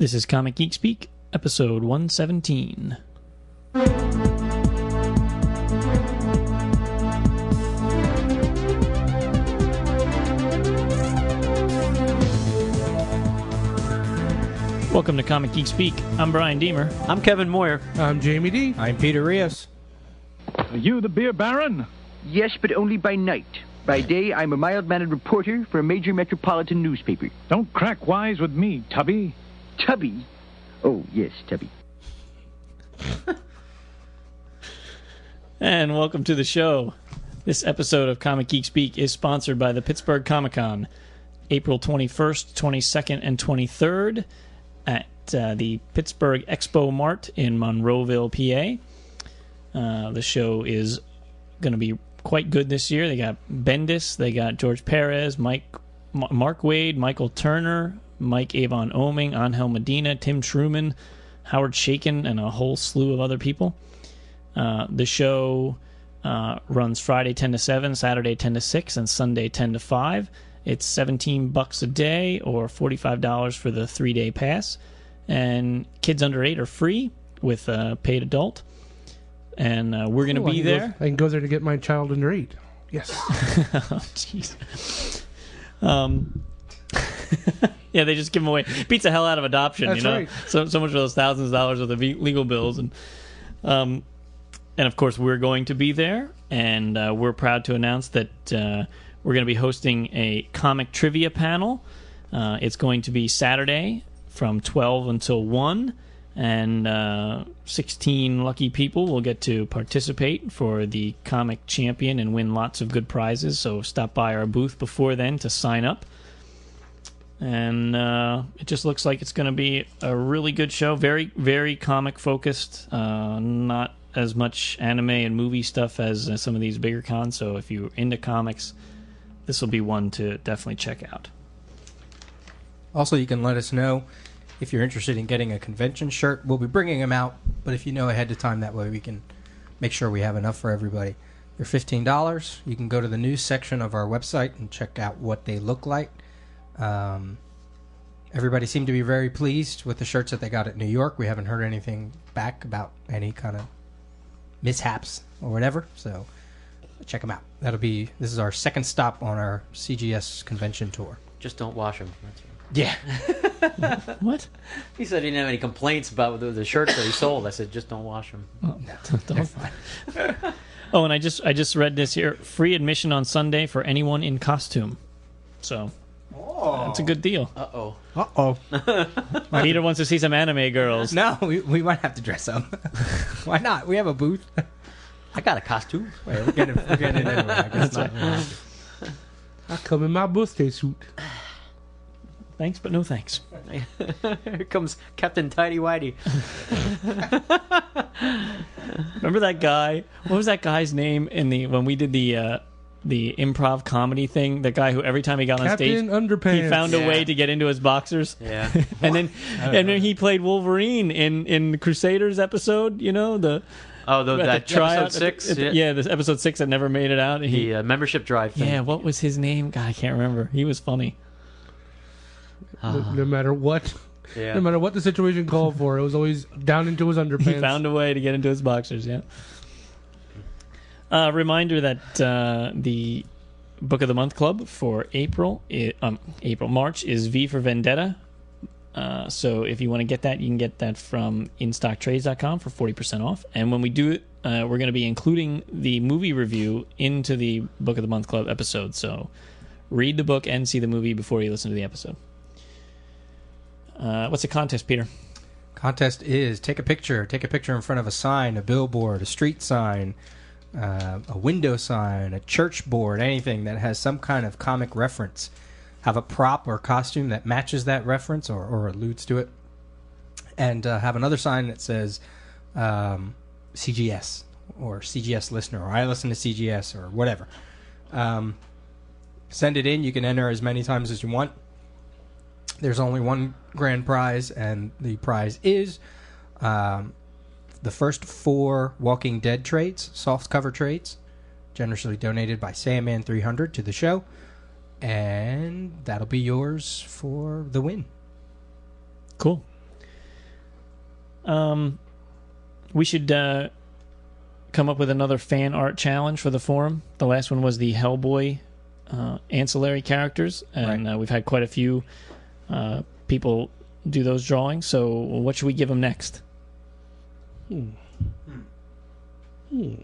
This is Comic Geek Speak, episode 117. Welcome to Comic Geek Speak. I'm Brian Deemer. I'm Kevin Moyer. I'm Jamie D. I'm Peter Rios. Are you the beer baron? Yes, but only by night. By day, I'm a mild-mannered reporter for a major metropolitan newspaper. Don't crack wise with me, Tubby. Tubby? Oh, yes, Tubby. And welcome to the show. This episode of Comic Geek Speak is sponsored by the Pittsburgh Comic-Con, April 21st, 22nd, and 23rd at the Pittsburgh Expo Mart in Monroeville, PA. The show is going to be quite good this year. They got Bendis, they got George Perez, Mark Wade, Michael Turner, Mike Avon Oming, Angel Medina, Tim Truman, Howard Shakin, and a whole slew of other people. The show runs Friday 10 to 7, Saturday 10 to 6, and Sunday 10 to 5. It's $17 a day or $45 for the 3-day pass. And kids under 8 are free with a paid adult. And we're going to be there. I can go there to get my child under 8. Yes. Oh, jeez. Yeah, they just give them away. Beats the hell out of adoption. That's you know? right. So much for those thousands of dollars worth of legal bills. And of course, we're going to be there. And we're proud to announce that we're going to be hosting a comic trivia panel. It's going to be Saturday from 12 until 1. And 16 lucky people will get to participate for the comic champion and win lots of good prizes. So stop by our booth before then to sign up. And it just looks like it's going to be a really good show. Very, very comic focused. Not as much anime and movie stuff as some of these bigger cons. So if you're into comics, this will be one to definitely check out. Also, you can let us know if you're interested in getting a convention shirt. We'll be bringing them out, but if you know ahead of time, that way we can make sure we have enough for everybody. They're $15. You can go to the news section of our website and check out what they look like. Everybody seemed to be very pleased with the shirts that they got at New York. We haven't heard anything back about any kind of mishaps or whatever, so check them out. This is our second stop on our CGS convention tour. Just don't wash them. That's right. Yeah. What? He said he didn't have any complaints about the shirts that he sold. I said, just don't wash them. Oh, don't. Oh, and I just read this here. Free admission on Sunday for anyone in costume. So, that's a good deal. Uh-oh. Uh-oh. Peter wants to see some anime girls. No, we might have to dress up. Why not? We have a booth. I got a costume. Wait, we're getting it anyway. I guess not. I come in my birthday suit. Thanks, but no thanks. Here comes Captain Tidy Whitey. Remember that guy? What was that guy's name when we did the improv comedy thing? The guy who every time he got on Captain stage, Underpants. he found a way to get into his boxers. Yeah. and then he played Wolverine in the Crusaders episode. You know that tryout, episode 6? Yeah, this episode 6 that never made it out. The membership drive thing. Yeah, what was his name? God, I can't remember. He was funny. No matter what. Yeah. No matter what the situation called for, it was always down into his underpants. He found a way to get into his boxers, yeah. Reminder that the Book of the Month Club for March is V for Vendetta. So if you want to get that, you can get that from InStockTrades.com for 40% off. And when we do it, we're going to be including the movie review into the Book of the Month Club episode. So read the book and see the movie before you listen to the episode. What's the contest, Peter? Contest is take a picture in front of a sign, a billboard, a street sign, a window sign, a church board, anything that has some kind of comic reference. Have a prop or costume that matches that reference or alludes to it. And have another sign that says CGS or CGS listener or I listen to CGS or whatever. Send it in. You can enter as many times as you want. There's only one grand prize, and the prize is the first 4 Walking Dead trades, softcover trades, generously donated by Sandman300 to the show. And that'll be yours for the win. Cool. We should come up with another fan art challenge for the forum. The last one was the Hellboy ancillary characters, and we've had quite a few people do those drawings. So what should we give them next? Do we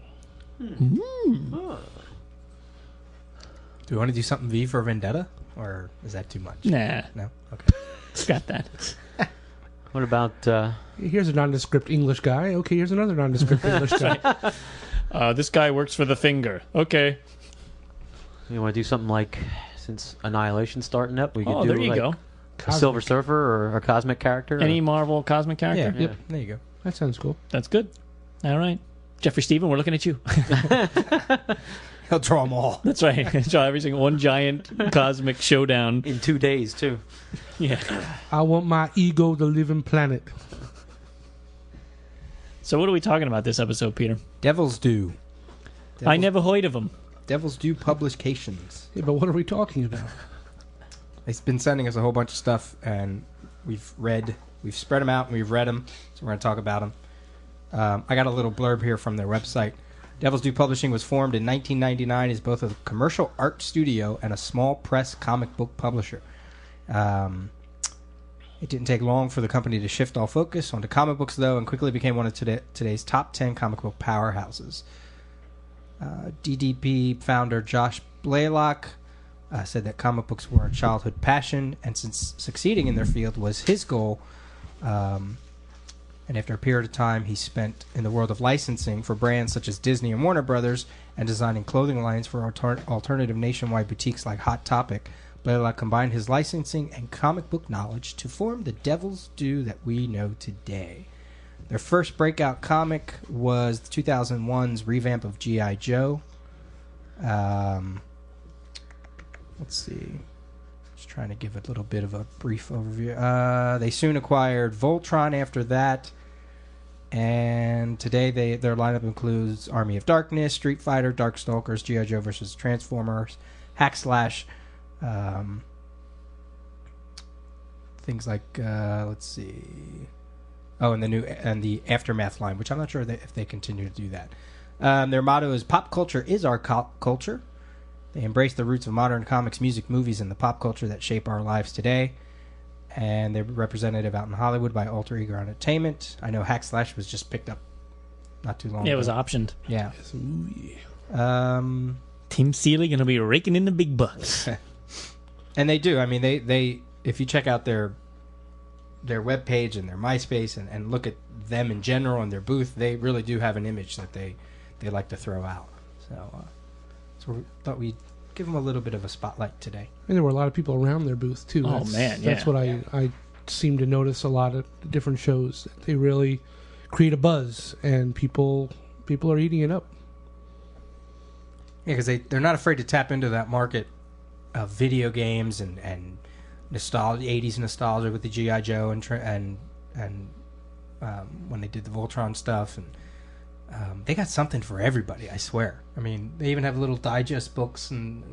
want to do something V for Vendetta, or is that too much? Nah, No? Okay. got that. What about Here's a nondescript English guy. Okay, here's another nondescript English guy. This guy works for the Finger. Okay. you want to do something like, since Annihilation's starting up, we could Oh, do there you like go. a Silver Surfer or a cosmic character? Any Marvel cosmic character? Yeah. Yep. There you go. That sounds cool. That's good. All right. Jeffrey Steven, we're looking at you. He'll draw them all. That's right. Draw every single one giant cosmic showdown. In 2 days, too. Yeah. I want my ego to live in planet. So what are we talking about this episode, Peter? Devil's Due. I never heard of him. Devil's Due Publications. Yeah, but what are we talking about? They've been sending us a whole bunch of stuff, and we've spread them out, and we've read them, so we're going to talk about them. I got a little blurb here from their website. Devil's Due Publishing was formed in 1999 as both a commercial art studio and a small press comic book publisher. It didn't take long for the company to shift all focus onto comic books, though, and quickly became one of today's top 10 comic book powerhouses. DDP founder Josh Blaylock said that comic books were a childhood passion, and since succeeding in their field was his goal, and after a period of time he spent in the world of licensing for brands such as Disney and Warner Brothers and designing clothing lines for alternative nationwide boutiques like Hot Topic, Blaylock combined his licensing and comic book knowledge to form the Devil's Due that we know today. Their first breakout comic was 2001's revamp of G.I. Joe. Let's see. Just trying to give a little bit of a brief overview. They soon acquired Voltron after that. And today their lineup includes Army of Darkness, Street Fighter, Darkstalkers, G.I. Joe vs. Transformers, Hack Slash, things like, let's see. Oh, and the Aftermath line, which I'm not sure if they continue to do that. Their motto is "Pop culture is our culture." They embrace the roots of modern comics, music, movies, and the pop culture that shape our lives today. And they're represented out in Hollywood by Alter Ego Entertainment. I know Hack Slash was just picked up not too long ago. Yeah, it was optioned. Yeah. Tim Seeley going to be raking in the big bucks. And they do. I mean, they if you check out their webpage and their MySpace and look at them in general and their booth, they really do have an image that they like to throw out. So we thought we'd give them a little bit of a spotlight today. And there were a lot of people around their booth, too. Oh, man, yeah. That's what I seem to notice a lot at different shows. They really create a buzz, and people are eating it up. Yeah, because they're not afraid to tap into that market of video games and nostalgia, 80s nostalgia with the G.I. Joe and when they did the Voltron stuff, and they got something for everybody, I swear. I mean, they even have little digest books, and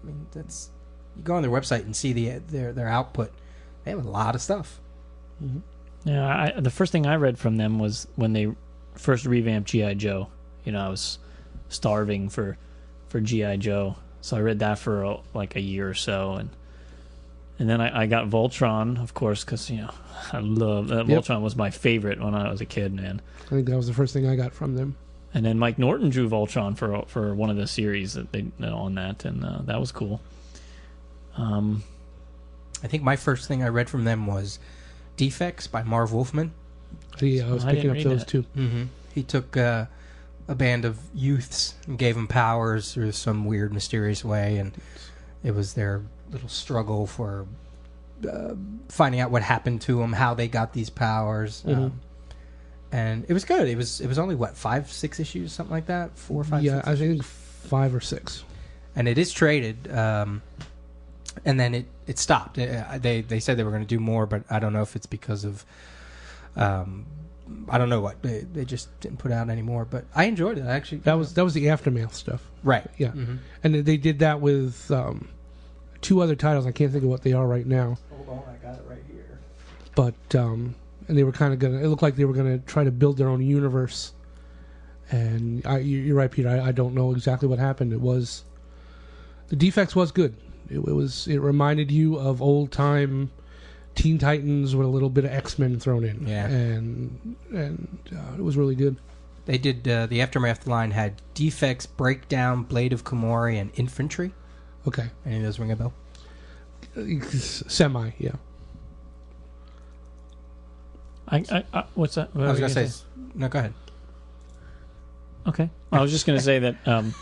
I mean, that's, you go on their website and see their output. They have a lot of stuff. Mm-hmm. Yeah, the first thing I read from them was when they first revamped G.I. Joe. You know, I was starving for G.I. Joe, so I read that for like a year or so, and then I got Voltron, of course, because, you know, I love Voltron was my favorite when I was a kid, man. I think that was the first thing I got from them. And then Mike Norton drew Voltron for one of the series that they on that, and that was cool. I think my first thing I read from them was Defects by Marv Wolfman. Yeah, I was picking up those too. Mm-hmm. He took a band of youths and gave them powers through some weird, mysterious way, and it was their little struggle for finding out what happened to them, how they got these powers. Mm-hmm. And it was good. It was only, what, 5-6 issues, something like that? 4 or 5? Yeah, 6 I think 5 or 6. And it is traded. And then it stopped. They said they were going to do more, but I don't know if it's because of I don't know what they just didn't put out anymore. But I enjoyed it. Actually, That was the Aftermath stuff, right. yeah. Mm-hmm. And they did that with 2 other titles. I can't think of what they are right now. Hold on, I got it right here. But and they were kind of gonna. It looked like they were gonna try to build their own universe. And you're right, Peter. I don't know exactly what happened. The Defects was good. It reminded you of old time Teen Titans with a little bit of X-Men thrown in. Yeah. And it was really good. They did the Aftermath line had Defects, Breakdown, Blade of Komori, and Infantry. Okay. Any of those ring a bell? Semi, yeah. What's that? What I was were going you to say, no, go ahead. Okay. I was just going to say that,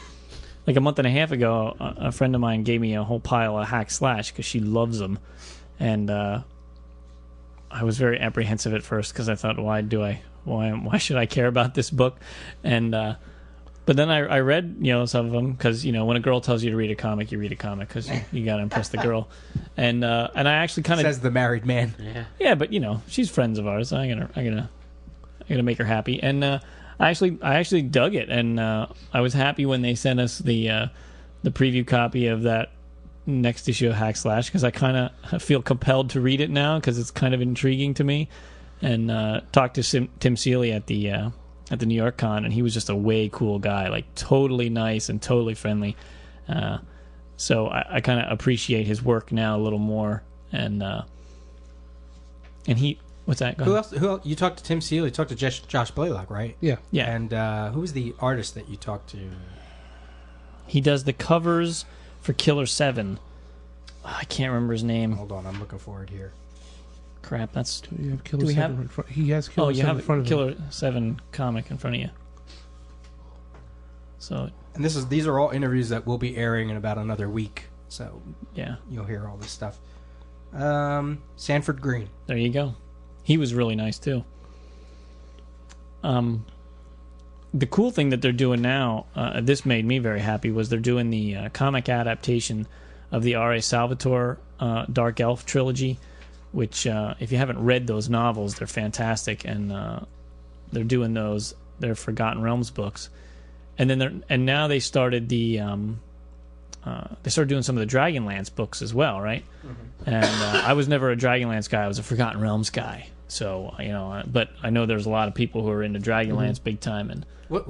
like a month and a half ago, a friend of mine gave me a whole pile of Hack Slash because she loves them, and I was very apprehensive at first because I thought, why should I care about this book? And but then I read some of them because when a girl tells you to read a comic, you read a comic because you got to impress the girl, and I actually kind of says the married man. yeah, but she's friends of ours. So I'm gonna make her happy, and I actually dug it, and I was happy when they sent us the preview copy of that next issue of Hack Slash because I kind of feel compelled to read it now because it's kind of intriguing to me, and talked to Tim Seeley at the New York Con, and he was just a way cool guy, like totally nice and totally friendly. So I kind of appreciate his work now a little more, and he. What's that? Go ahead. Who else? You talked to Tim Seeley. You talked to Josh Blaylock, right? Yeah. Yeah. And who was the artist that you talked to? He does the covers for Killer 7. I can't remember his name. Hold on, I'm looking for it here. Crap, that's... Do you have Killer Do we 7 have- in front? He has Killer Oh, you 7 have in front of him. Killer 7 comic in front of you. So, And these are all interviews that will be airing in about another week, so yeah. you'll hear all this stuff. Sanford Green. There you go. He was really nice, too. The cool thing that they're doing now, this made me very happy, was they're doing the comic adaptation of the R.A. Salvatore Dark Elf trilogy, which, if you haven't read those novels, they're fantastic, and they're doing those. They're Forgotten Realms books, and then now they started they started doing some of the Dragonlance books as well, right? Mm-hmm. And I was never a Dragonlance guy; I was a Forgotten Realms guy. So but I know there's a lot of people who are into Dragonlance big time, and What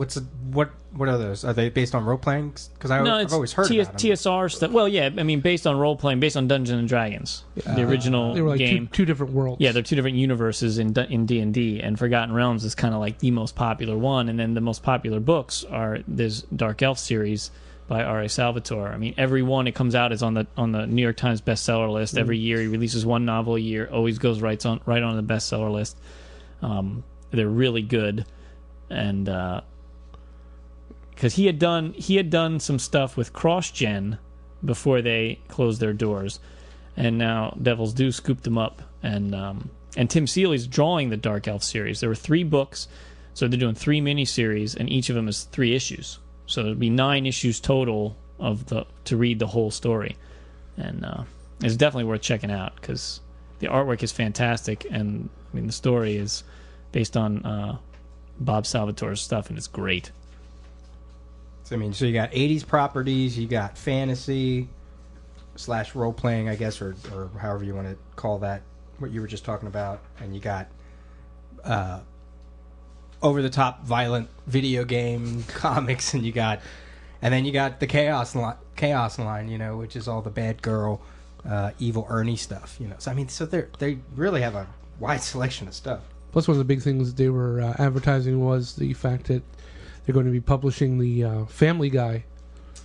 are those? Are they based on role playing? Because I've always heard about them. TSR stuff. Well, yeah, I mean, based on role playing, based on Dungeons and Dragons, the original They were like game. two different worlds. Yeah, they're two different universes in D&D, and Forgotten Realms is kind of like the most popular one, and then the most popular books are this Dark Elf series by R.A. Salvatore. I mean, every one it comes out is on the New York Times bestseller list. Every year he releases one novel a year, always goes right on the bestseller list. They're really good, and because he had done some stuff with CrossGen before they closed their doors, and now Devil's Due scooped them up, and Tim Seeley's drawing the Dark Elf series. There were 3 books, so they're doing 3 miniseries, and each of them is 3 issues. So there'd be 9 issues total to read the whole story, and it's definitely worth checking out because the artwork is fantastic, and I mean the story is based on Bob Salvatore's stuff, and it's great. So you got 80s properties, you got fantasy / role playing, I guess, or however you want to call that, what you were just talking about, and you got over the top violent video game comics, and then you got the chaos line, which is all the bad girl, evil Ernie stuff, So they really have a wide selection of stuff. Plus, one of the big things they were advertising was the fact that they're going to be publishing the Family Guy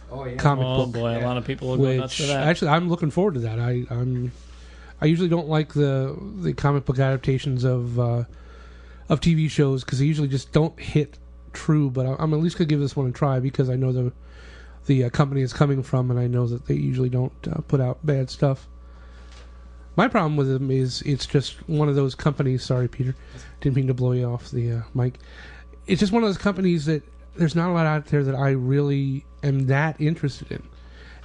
comic book. Oh boy, a lot of people will go nuts for that. Actually, I'm looking forward to that. I usually don't like the comic book adaptations of TV shows because they usually just don't hit true. But I'm at least going to give this one a try because I know the company it's coming from, and I know that they usually don't put out bad stuff. My problem with them is it's just one of those companies. Sorry, Peter, didn't mean to blow you off the mic. It's just one of those companies that there's not a lot out there that I really am that interested in.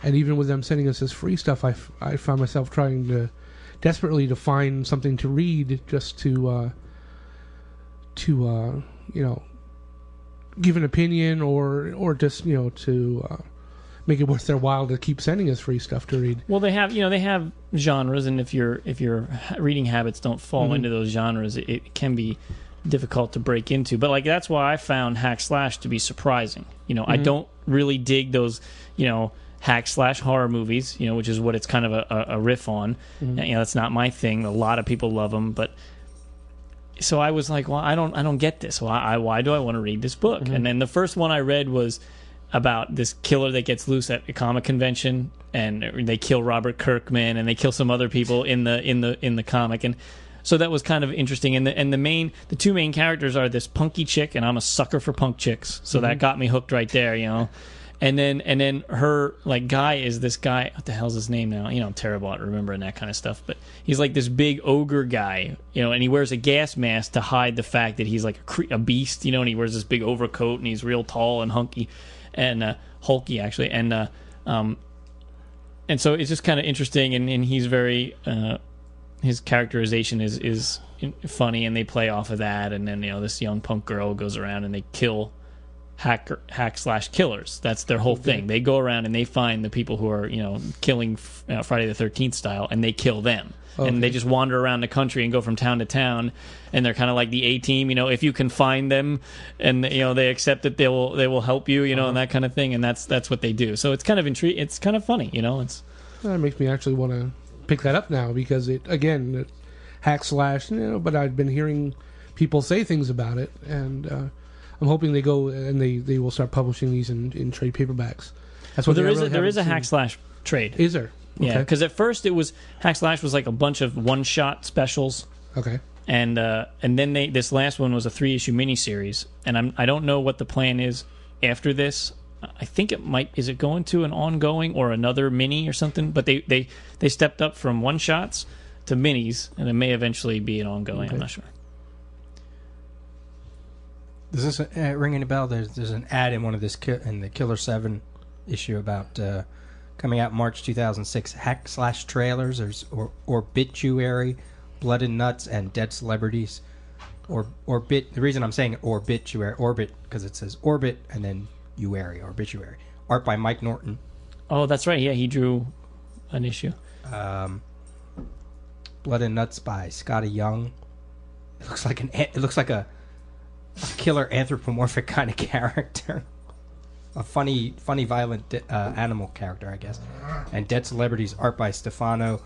And even with them sending us this free stuff, I found myself trying desperately to find something to read just to give an opinion or just to make it worth their while to keep sending us free stuff to read. Well, they have genres, and if your reading habits don't fall into those genres, it can be difficult to break into. But like that's why I found hack slash to be surprising. I don't really dig those hack slash horror movies, which is what it's kind of a riff on. That's not my thing. A lot of people love them, but so I was like, well, I don't get this. Why do I want to read this book? And then the first one I read was about this killer that gets loose at a comic convention, and they kill Robert Kirkman, and they kill some other people in the comic, and so that was kind of interesting. And the two main characters are this punky chick, and I'm a sucker for punk chicks, so that got me hooked right there, And then her like guy is this guy. What the hell's his name now? I'm terrible at remembering that kind of stuff. But he's like this big ogre guy, and he wears a gas mask to hide the fact that he's like a beast, and he wears this big overcoat, and he's real tall and hunky, and hulky actually, and so it's just kind of interesting, and he's very his characterization is funny, and they play off of that, and then this young punk girl goes around and they kill hack slash killers. That's their whole thing. They go around and they find the people who are killing Friday the 13th style, and they kill them. And they just wander around the country and go from town to town, and they're kind of like the A-team. If you can find them, and they accept that they will help you, and that kind of thing. And that's what they do. So it's kind of it's kind of funny, It's That makes me actually want to pick that up now, because it hack slash. But I've been hearing people say things about it, and I'm hoping they go and they will start publishing these in trade paperbacks. That's what there is a hack slash trade. Is there? Okay. Yeah, because at first it was hack slash was like a bunch of one shot specials. Okay. And then this last one was a 3-issue miniseries, and I don't know what the plan is after this. I think is it going to an ongoing or another mini or something? But they stepped up from one shots to minis, and it may eventually be an ongoing. Okay. I'm not sure. Does this ring any bell? There's an ad in one of this in the Killer 7 issue about coming out March 2006 hack slash trailers or obituary, blood and nuts, and dead celebrities. The reason I'm saying obituary orbit because it says orbit and then obituary. Art by Mike Norton. Oh, that's right. Yeah, he drew an issue. Blood and Nuts by Scotty Young. It looks like a killer anthropomorphic kind of character. A funny, violent animal character, I guess. And Dead Celebrities, art by Stefano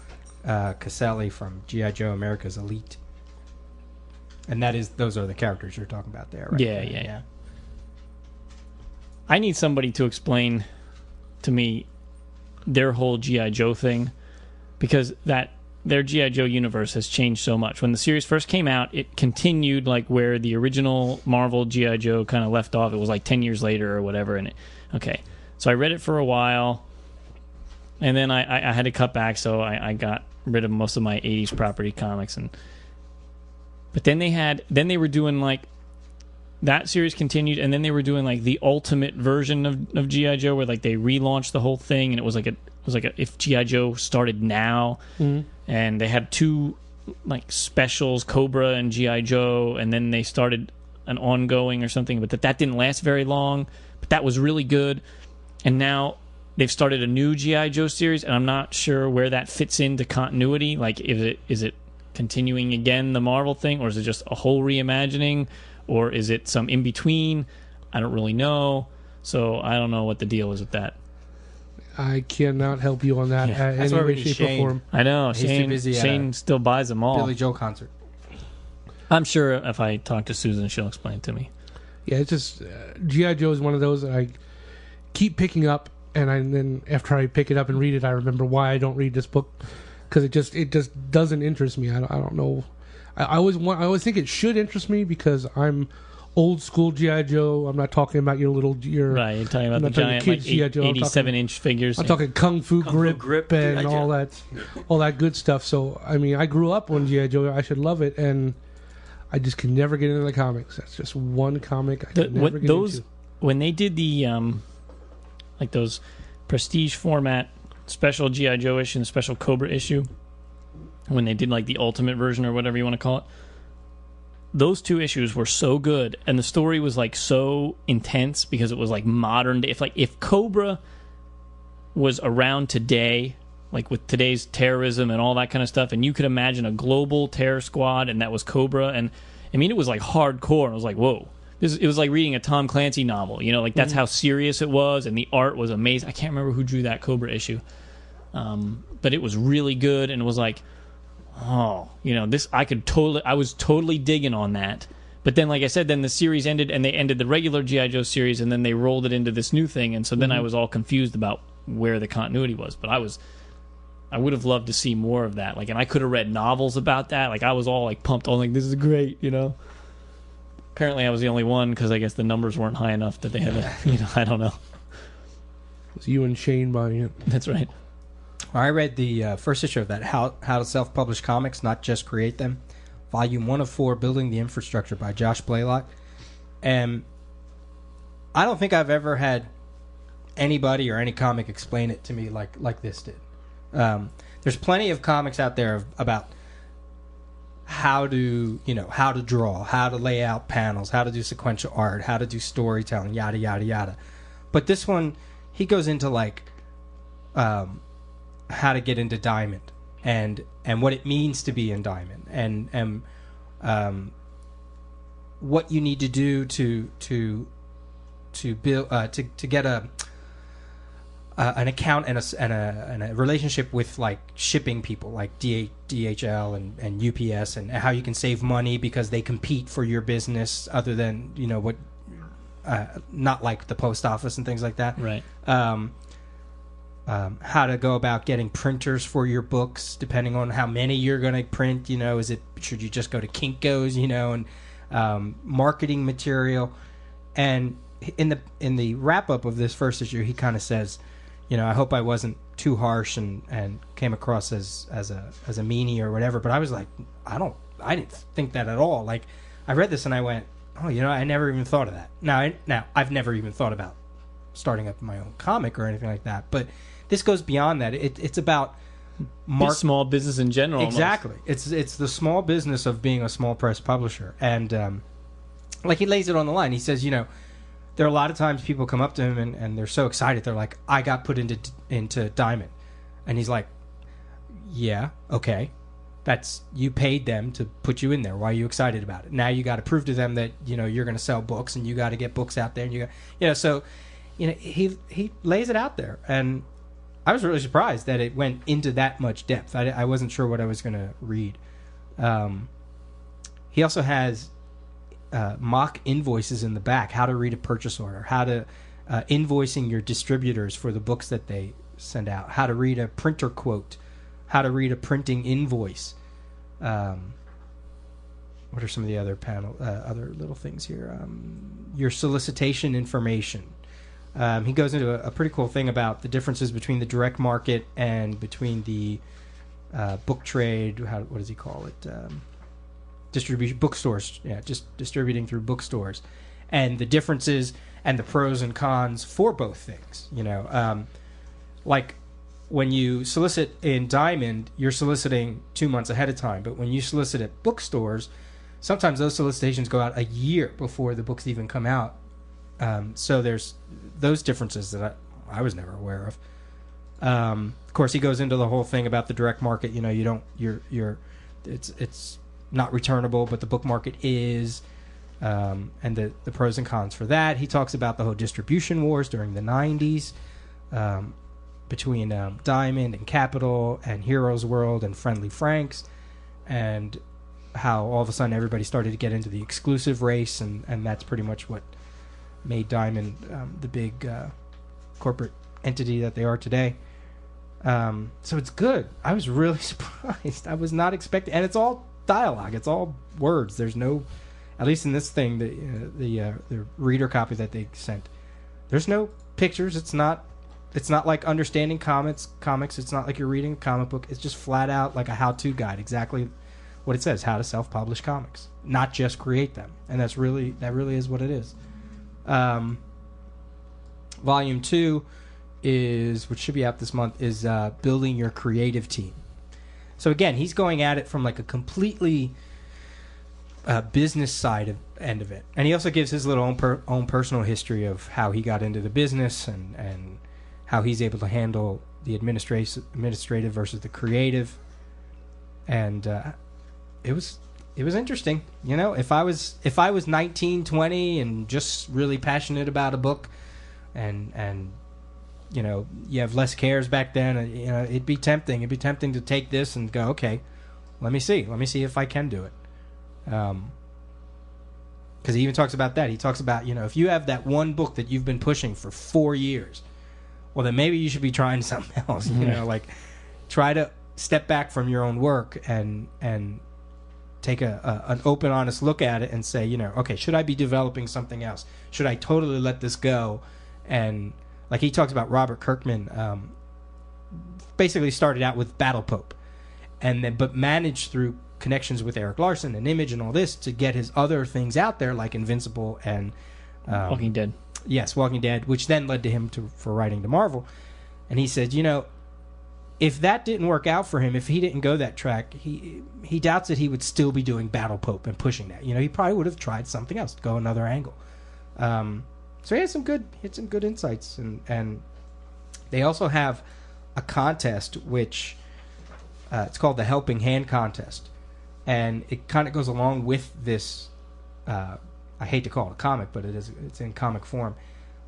Caselli from G.I. Joe America's Elite. And those are the characters you're talking about there, right? Yeah. I need somebody to explain to me their whole G.I. Joe thing, because their G.I. Joe universe has changed so much. When the series first came out, it continued like where the original Marvel G.I. Joe kind of left off. It was like 10 years later or whatever. So I read it for a while, and then I had to cut back, so I got rid of most of my 80s property comics. But then they were doing like that series continued, and then they were doing like the ultimate version of G.I. Joe, where like they relaunched the whole thing, and it was like if G.I. Joe started now. Mm-hmm. And they had two like specials, Cobra and G.I. Joe, and then they started an ongoing or something, but that didn't last very long. But that was really good. And now they've started a new G.I. Joe series, and I'm not sure where that fits into continuity. Like, is it continuing again the Marvel thing, or is it just a whole reimagining, or is it some in between? I don't really know. So I don't know what the deal is with that. I cannot help you on that in any way, shape, or form. I know. He's too busy Shane still buys them all. Billy Joel concert. I'm sure if I talk to Susan, she'll explain it to me. Yeah, it's just G.I. Joe is one of those that I keep picking up, and then after I pick it up and read it, I remember why I don't read this book, because it just doesn't interest me. I don't know. I always think it should interest me because I'm old school G.I. Joe. I'm not talking about your right. You're talking about the giant kids, like 87-inch figures. I'm talking Kung Fu Grip and all that good stuff. So I mean, I grew up on G.I. Joe. I should love it, and I just can never get into the comics. That's just one comic I can never get into. When they did the like those prestige format special G.I. Joe issue and special Cobra issue, when they did like the ultimate version or whatever you want to call it, those two issues were so good, and the story was like so intense because it was like modern day. If Cobra was around today, like with today's terrorism and all that kind of stuff, and you could imagine a global terror squad, and that was Cobra, and I mean, it was like hardcore. I was like, whoa. It was like reading a Tom Clancy novel, you know, like that's how serious it was, and the art was amazing. I can't remember who drew that Cobra issue, but it was really good, and it was like, oh, you know, this I was totally digging on that. But then, like I said, then the series ended, and they ended the regular G.I. Joe series, and then they rolled it into this new thing, and so then I was all confused about where the continuity was. But I would have loved to see more of that. Like, and I could have read novels about that. Like, I was all like pumped on, like, this is great, you know. Apparently, I was the only one because I guess the numbers weren't high enough that they had to, you know, I don't know. It was you and Shane buying it. That's right. I read the first issue of that, How to Self-Publish Comics, Not Just Create Them, Volume 1 of 4, Building the Infrastructure by Josh Blaylock. And I don't think I've ever had anybody or any comic explain it to me like this did. There's plenty of comics out there about how to draw, how to lay out panels, how to do sequential art, how to do storytelling, yada, yada, yada. But this one, he goes into like how to get into Diamond and what it means to be in Diamond and what you need to do to build to get an account and a relationship with like shipping people like DHL and UPS, and how you can save money because they compete for your business other than, you know, what not like the post office and things like that. Right. How to go about getting printers for your books, depending on how many you're going to print. You know, should you just go to Kinko's? You know, and marketing material. And in the wrap up of this first issue, he kind of says, you know, I hope I wasn't too harsh and came across as a meanie or whatever. But I was like, I didn't think that at all. Like, I read this and I went, oh, you know, I never even thought of that. Now I've never even thought about starting up my own comic or anything like that. But this goes beyond that. It's about small business in general. Exactly. Almost. It's the small business of being a small press publisher. And like, he lays it on the line. He says, you know, there are a lot of times people come up to him and they're so excited. They're like, I got put into Diamond. And he's like, yeah, okay. You paid them to put you in there. Why are you excited about it? Now you got to prove to them that, you know, you're going to sell books and you got to get books out there. And so, you know, he lays it out there. And I was really surprised that it went into that much depth. I wasn't sure what I was going to read. He also has mock invoices in the back, how to read a purchase order, how to invoicing your distributors for the books that they send out, how to read a printer quote, how to read a printing invoice. What are some of the other other little things here? Your solicitation information. He goes into a pretty cool thing about the differences between the direct market and between the book trade. What does he call it? Distribution, bookstores. Yeah, just distributing through bookstores, and the differences and the pros and cons for both things. You know, like when you solicit in Diamond, you're soliciting 2 months ahead of time, but when you solicit at bookstores, sometimes those solicitations go out a year before the books even come out. So there's those differences that I was never aware of. Of course, he goes into the whole thing about the direct market. You know, it's not returnable, but the book market is, and the pros and cons for that. He talks about the whole distribution wars during the 90s between Diamond and Capital and Heroes World and Friendly Franks, and how all of a sudden everybody started to get into the exclusive race, and that's pretty much what made Diamond the big corporate entity that they are today. So it's good. I was really surprised. I was not expecting, and it's all dialogue. It's all words. There's no, at least in this thing, the reader copy that they sent, there's no pictures. It's not like understanding comics. It's not like you're reading a comic book. It's just flat out like a how-to guide. Exactly what it says: how to self-publish comics, not just create them. And that really is what it is. Volume 2 is, which should be out this month, is building your creative team. So again, he's going at it from like a completely business side end of it, and he also gives his little own personal history of how he got into the business and how he's able to handle the administrative versus the creative, and it was interesting. If I was 19, 20 and just really passionate about a book, and you have less cares back then, it'd be tempting. It'd be tempting to take this and go, okay, let me see if I can do it. Because he even talks about that. He talks about, if you have that one book that you've been pushing for 4 years, well, then maybe you should be trying something else. Like try to step back from your own work and take an open, honest look at it and say, okay, should I be developing something else? Should I totally let this go? And like he talks about Robert Kirkman, basically started out with Battle Pope, but managed through connections with Eric Larson and Image and all this to get his other things out there, like Invincible and Walking Dead. Yes, Walking Dead, which then led to him for writing to Marvel. And he said, if that didn't work out for him, if he didn't go that track, he doubts that he would still be doing Battle Pope and pushing that. He probably would have tried something else, go another angle. So he had some good insights, and they also have a contest which it's called the Helping Hand Contest, and it kind of goes along with this. I hate to call it a comic, but it's in comic form.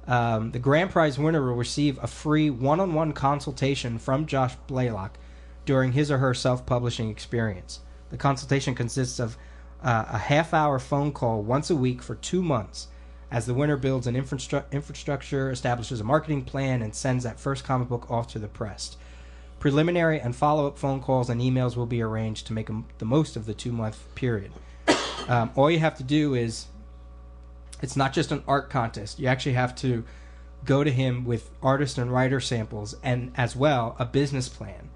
The grand prize winner will receive a free one-on-one consultation from Josh Blaylock during his or her self-publishing experience. The consultation consists of a half-hour phone call once a week for 2 months, as the winner builds an infrastructure, establishes a marketing plan, and sends that first comic book off to the press. Preliminary and follow-up phone calls and emails will be arranged to make the most of the 2-month period. All you have to do is, it's not just an art contest. You actually have to go to him with artist and writer samples, and as well a business plan.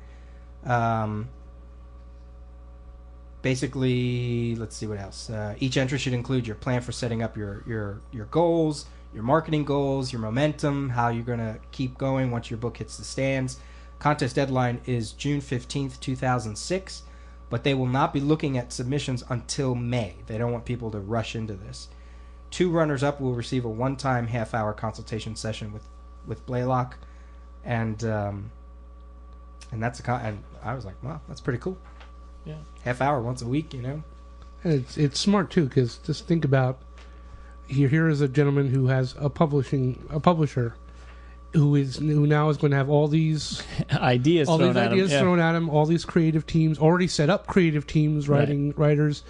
Basically, let's see what else. Each entry should include your plan for setting up your goals, your marketing goals, your momentum, how you're going to keep going once your book hits the stands. Contest deadline is June 15th, 2006, but they will not be looking at submissions until May. They don't want people to rush into this. 2 runners-up will receive a one-time half-hour consultation session with Blaylock, and that's and I was like, wow, that's pretty cool. Yeah, half hour once a week, And it's smart too, because just think about here is a gentleman who has a publisher who now is going to have all these ideas thrown at him, all these creative teams, already set up creative teams, writers,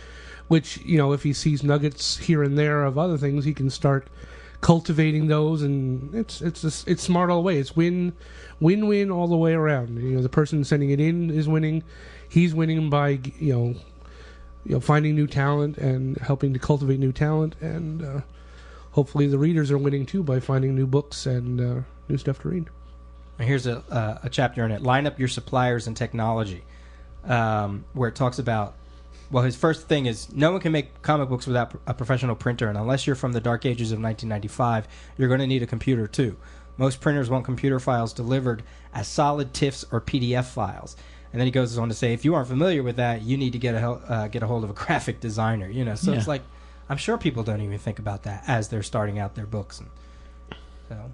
which, if he sees nuggets here and there of other things, he can start cultivating those, and it's smart all the way. It's win-win all the way around. The person sending it in is winning. He's winning by finding new talent and helping to cultivate new talent, and hopefully the readers are winning too by finding new books and new stuff to read. Here's a chapter in it. Line up your suppliers and technology, where it talks about, well, his first thing is no one can make comic books without a professional printer, and unless you're from the dark ages of 1995, you're going to need a computer too. Most printers want computer files delivered as solid TIFFs or PDF files. And then he goes on to say, if you aren't familiar with that, you need to get a hold of a graphic designer. So It's like, I'm sure people don't even think about that as they're starting out their books. And so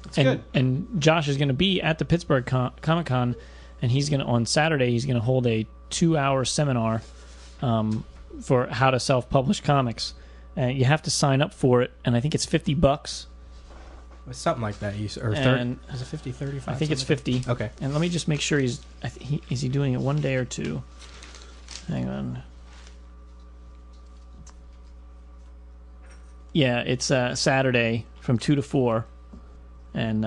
it's good. And Josh is going to be at the Pittsburgh Comic Con, and on Saturday he's going to hold a 2-hour seminar for how to self-publish comics. You have to sign up for it, and I think it's $50. Something like that. Or 30, is it 50, 35? I think it's 50. Okay. And let me just make sure is he doing it one day or two? Hang on. Yeah, it's Saturday from 2 to 4, and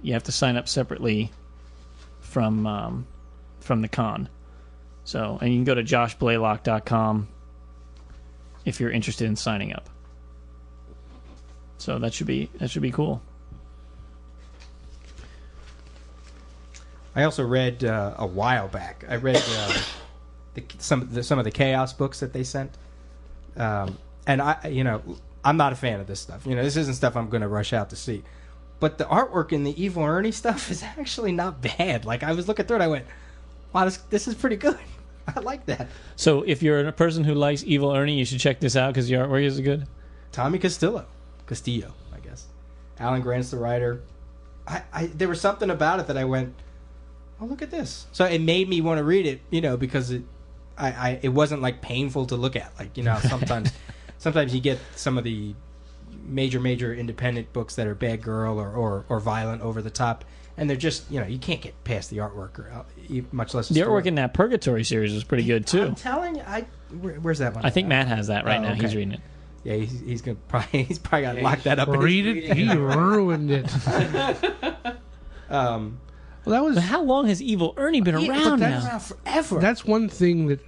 you have to sign up separately from the con. So, and you can go to joshblaylock.com if you're interested in signing up. So that should be cool. I also read a while back. I read some of the Chaos books that they sent, and I'm not a fan of this stuff. This isn't stuff I'm going to rush out to see. But the artwork in the Evil Ernie stuff is actually not bad. Like, I was looking through it, I went, wow, this is pretty good. I like that. So if you're a person who likes Evil Ernie, you should check this out because the artwork is good. Tommy Castillo, I guess. Alan Grant's the writer. there was something about it that I went, oh, look at this. So it made me want to read it, because it wasn't like painful to look at. Like, sometimes you get some of the major independent books that are bad girl or violent over the top, and they're just, you can't get past the artwork, or much less the artwork in that Purgatory series was pretty good too. I'm telling you, where's that one? I think Matt has that right now. Okay. He's reading it. Yeah, he's probably got to lock that up. Read it. He ruined it. Well, that was. But how long has Evil Ernie been around now? Around forever. That's one thing that,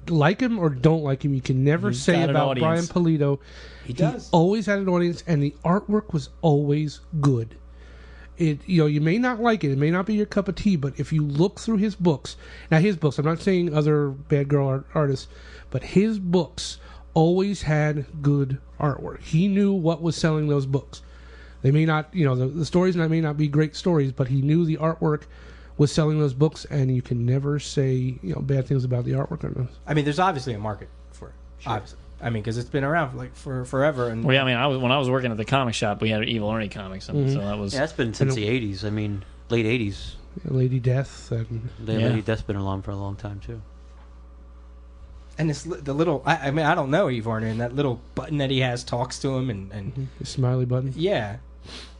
like him or don't like him, you can never say about Brian Pulido. He does. Always had an audience, and the artwork was always good. You may not like it. It may not be your cup of tea, but if you look through his books, I'm not saying other bad girl artists, but his books always had good artwork. He knew what was selling those books. They may not, the stories may not be great stories, but he knew the artwork was selling those books, and you can never say bad things about the artwork on those. I mean, there's obviously a market for it. Sure. Obviously. I mean, because it's been around for forever. And well, yeah, I mean, when I was working at the comic shop, we had Evil Ernie comics, and so that was. Yeah, it's been since the '80s. I mean, late '80s. Lady Death and Lady Death's been along for a long time too. And the little, I mean, I don't know Eve Warner, and that little button that he has talks to him, and the smiley button. Yeah,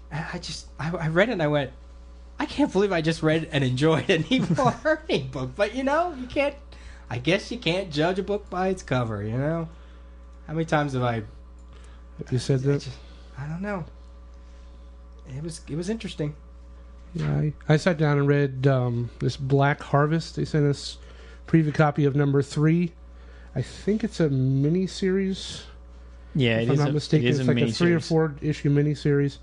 I read it and I went, I can't believe I just read and enjoyed an Eve Warner book. But you can't. I guess you can't judge a book by its cover. How many times have you said that? I don't know. It was interesting. Yeah, I sat down and read this Black Harvest. They sent us a preview copy of number 3. I think it's a mini-series. Yeah, if I'm not mistaken. It's like a 3 or 4 issue mini-series.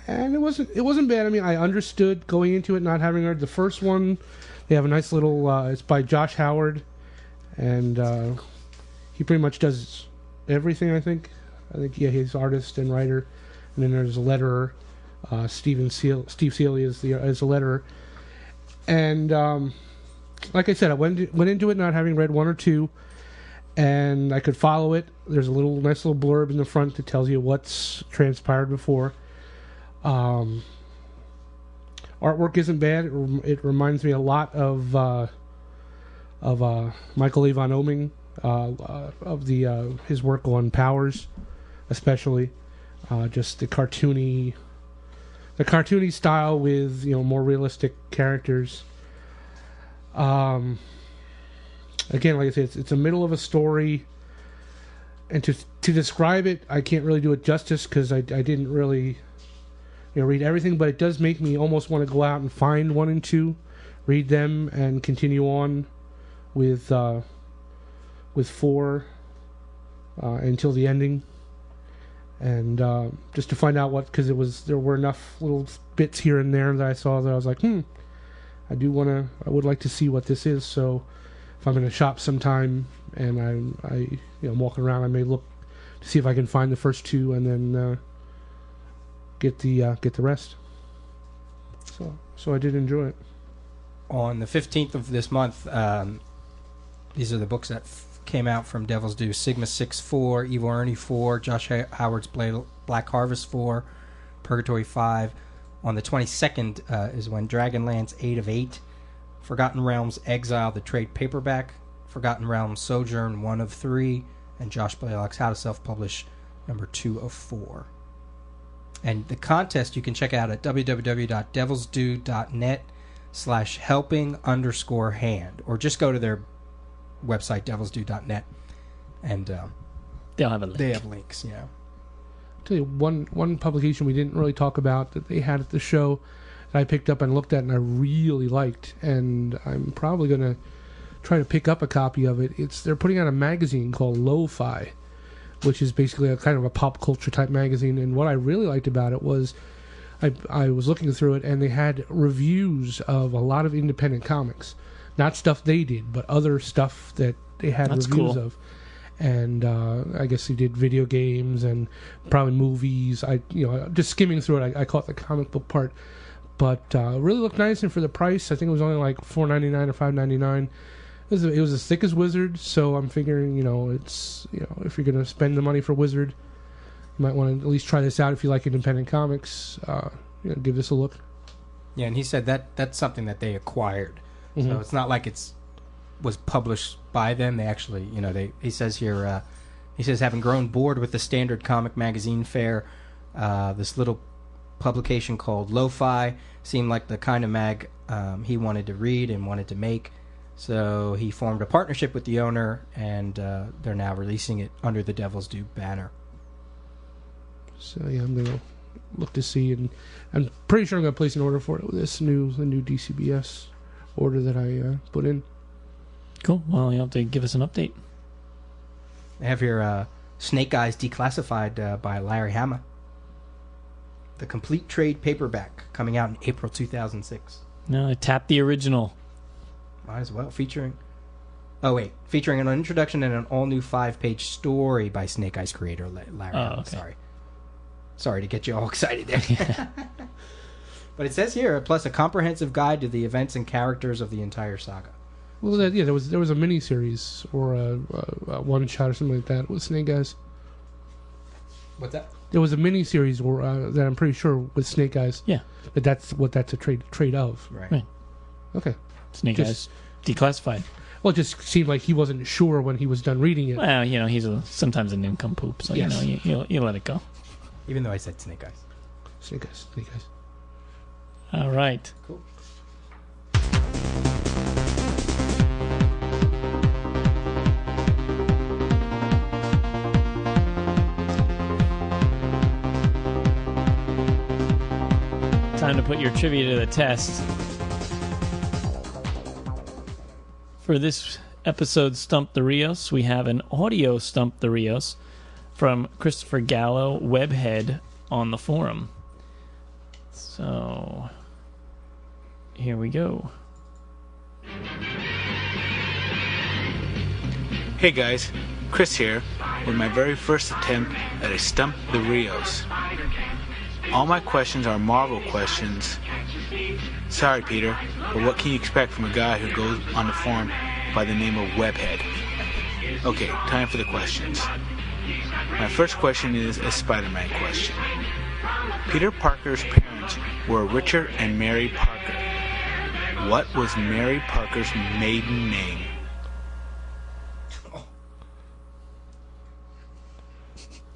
And it wasn't bad. I mean, I understood going into it, not having read the first one. They have a nice little, it's by Josh Howard. And he pretty much does everything, I think. He's artist and writer. And then there's a letterer. Steve Seeley is the letterer. And like I said, I went into it not having read 1 or 2. And I could follow it. There's a nice little blurb in the front that tells you what's transpired before. Artwork isn't bad. It reminds me a lot of Michael A. von Oeming, of his work on Powers, especially. Just the cartoony style with more realistic characters. Again, like I said, it's a middle of a story, and to describe it, I can't really do it justice because I didn't really read everything, but it does make me almost want to go out and find 1 and 2, read them, and continue on with 4 until the ending, and just to find out because there were enough little bits here and there that I saw that I was like, I would like to see what this is. So if I'm in a shop sometime and I'm walking around, I may look to see if I can find the first 2 and then get the rest. So I did enjoy it. On the 15th of this month, these are the books that came out from Devil's Due: Sigma 6-4, Evil Ernie 4, Josh Howard's Black Harvest 4, Purgatory 5. On the 22nd is when Dragonlance 8 of 8, Forgotten Realms Exile, the trade paperback, Forgotten Realms Sojourn 1 of 3, and Josh Blaylock's How to Self-Publish number 2 of 4. And the contest you can check out at www.devilsdue.net/helping_hand, or just go to their website, devilsdue.net, and they'll have a link. They have links, I'll tell you one publication we didn't really talk about that they had at the show that I picked up and looked at and I really liked, and I'm probably going to try to pick up a copy of it. They're putting out a magazine called Lo-Fi, which is basically a kind of a pop culture type magazine, and what I really liked about it was I was looking through it, and they had reviews of a lot of independent comics. Not stuff they did, but other stuff that they had reviews of. And I guess they did video games and probably movies. Just skimming through it, I caught the comic book part. But really looked nice, and for the price, I think it was only like $4.99 or $5.99. It was as thick as Wizard, so I'm figuring, it's if you're going to spend the money for Wizard, you might want to at least try this out if you like independent comics. give this a look. Yeah, and he said that's something that they acquired. Mhm. So it's not like was published by them. They actually, he says here, he says, having grown bored with the standard comic magazine fare, this little publication called Lo-Fi seemed like the kind of mag he wanted to read and wanted to make. So he formed a partnership with the owner, and they're now releasing it under the Devil's Due banner. So yeah, I'm gonna look to see, and I'm pretty sure I'm gonna place an order for it with the new DCBS order that I put in. Cool. Well, you'll have to give us an update. They have here Snake Eyes Declassified by Larry Hama. The complete trade paperback coming out in April 2006. No, I tapped the original. Might as well. Featuring an introduction and an all-new 5-page story by Snake Eyes creator Larry Hama. Okay. Sorry to get you all excited there. But it says here, plus a comprehensive guide to the events and characters of the entire saga. Well, there was a mini series or a one shot or something like that with Snake Eyes. What's that? There was a mini series or that I'm pretty sure with Snake Eyes. Yeah. But that's a trade of. Right. Okay. Snake Eyes Declassified. Well, it just seemed like he wasn't sure when he was done reading it. Well, he's sometimes a nincompoop, so Yes. you let it go. Even though I said Snake Eyes. Snake Eyes. All right. Cool. Time to put your trivia to the test. For this episode, Stump the Rios, we have an audio Stump the Rios from Christopher Gallo, Webhead, on the forum. So, here we go. Hey guys, Chris here with my very first attempt at a Stump the Rios. All my questions are Marvel questions. Sorry, Peter, but what can you expect from a guy who goes on the forum by the name of Webhead? Okay, time for the questions. My first question is a Spider-Man question. Peter Parker's parents were Richard and Mary Parker. What was Mary Parker's maiden name?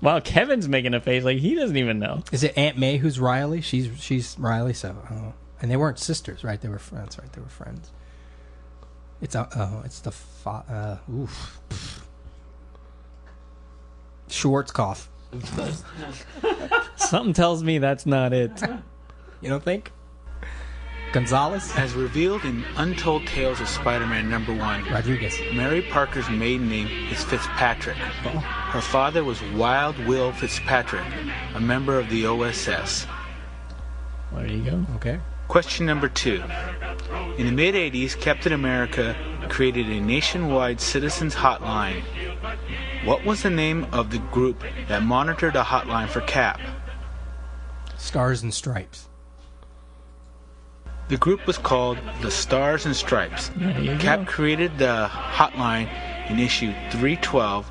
Wow, Kevin's making a face like he doesn't even know. Is it Aunt May who's Riley? She's Riley, so and they weren't sisters, right? They were friends, right? They were friends. It's Schwarzkopf. Something tells me that's not it. You don't think? Gonzalez? As revealed in Untold Tales of Spider-Man #1, Rodriguez. Mary Parker's maiden name is Fitzpatrick. Her father was Wild Will Fitzpatrick, a member of the OSS. There you go. Okay. Question number 2. In the mid-'80s, Captain America created a nationwide citizens hotline. What was the name of the group that monitored a hotline for Cap? Stars and Stripes. The group was called the Stars and Stripes. There you Cap go. created the hotline in issue 312,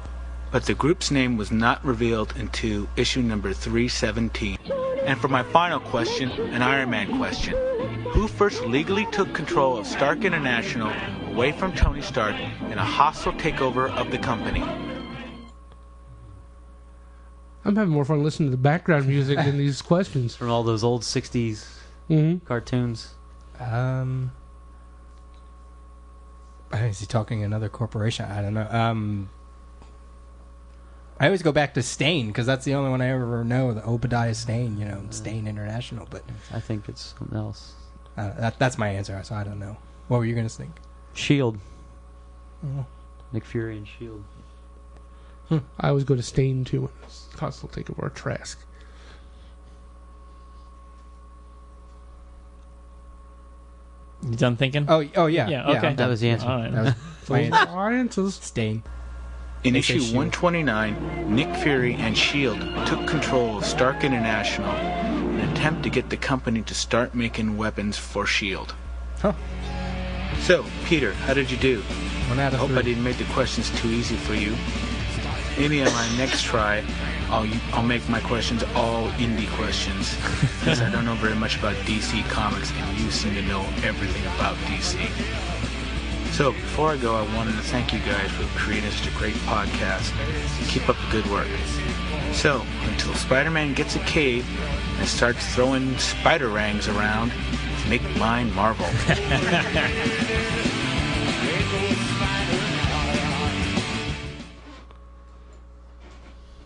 but the group's name was not revealed until issue number 317. And for my final question, an Iron Man question. Who first legally took control of Stark International away from Tony Stark in a hostile takeover of the company? I'm having more fun listening to the background music than these questions. From all those old 60s Mm-hmm. cartoons. Is he talking another corporation? I don't know. I always go back to Stain because that's the only one I ever know. The Obadiah Stane, Stain International. But I think it's something else. that's my answer. So I don't know. What were you going to think? Shield. Oh. Nick Fury and Shield. I always go to Stain too when it's hostile takeover or Trask. You done thinking? Oh yeah. Yeah, okay. I'm That was the answer. All right. That was my answer. Our answers. Stain. In They say issue Shield. 129, Nick Fury and S.H.I.E.L.D. took control of Stark International in an attempt to get the company to start making weapons for S.H.I.E.L.D. Huh. So, Peter, how did you do? 1 out I of hope 3. I didn't make the questions too easy for you. Maybe on my next try, I'll make my questions all indie questions because I don't know very much about DC Comics, and you seem to know everything about DC. So before I go, I wanted to thank you guys for creating such a great podcast. Keep up the good work. So, until Spider-Man gets a cape and starts throwing spider-rangs around, make mine Marvel.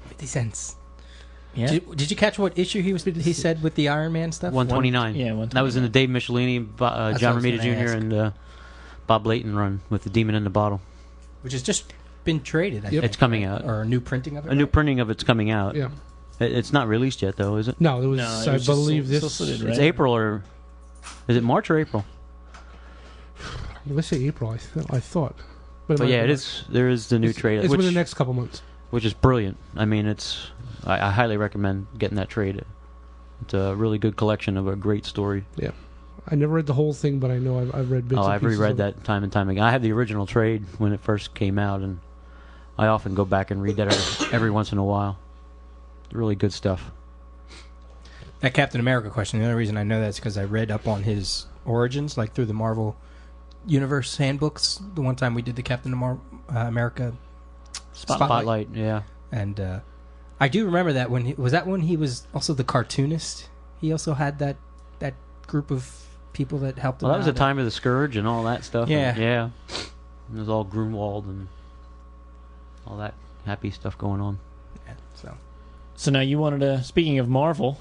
50 cents. Yeah. Did you catch what issue he said with the Iron Man stuff? 129. Yeah, 129. That was in the Dave Michelini, John Romita Jr., ask. and Bob Layton run with the Demon in the Bottle. Which has just been traded, I Yep. think. It's coming out. Or a new printing of it? A new printing of it's coming out. Yeah. It's not released yet, though, is it? No, it was. No, it I was just believe this. solicited, right? It's April, or is it March or April? Let's say April. I thought. But But yeah, might it be is. There is the new trade, It's which, within the next couple months. which is brilliant. I mean, I highly recommend getting that trade. It's a really good collection of a great story. Yeah. I never read the whole thing, but I know I've read bits. Oh, and I've pieces reread of it. that time and time again. I have the original trade when it first came out, and I often go back and read that every once in a while. Really good stuff. That Captain America question, the only reason I know that is because I read up on his origins, like through the Marvel Universe handbooks. The one time we did the Captain America Spotlight, yeah. And I do remember that when he was also the cartoonist. He also had that group of people that helped him. Well, that was the out. time of the Scourge and all that stuff. Yeah. And, yeah. It was all Grunwald and all that happy stuff going on. Yeah, So now you wanted to, speaking of Marvel,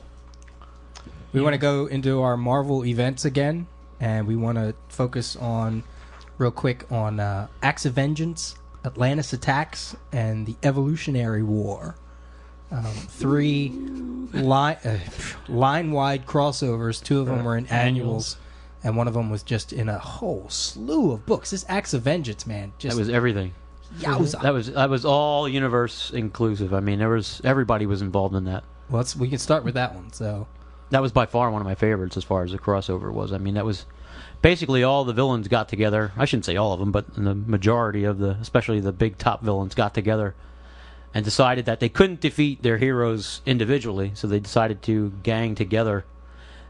we want to go into our Marvel events again, and we want to focus on, real quick, on Acts of Vengeance, Atlantis Attacks, and the Evolutionary War. 3 line-wide crossovers. 2 of them were in annuals, and one of them was just in a whole slew of books. This Acts of Vengeance, man, just That was everything. yowza. That was all universe inclusive. I mean, everybody was involved in that. Well, we can start with that one. So That was by far one of my favorites as far as the crossover was. I mean, that was basically all the villains got together. I shouldn't say all of them, but the majority of especially the big top villains got together and decided that they couldn't defeat their heroes individually, so they decided to gang together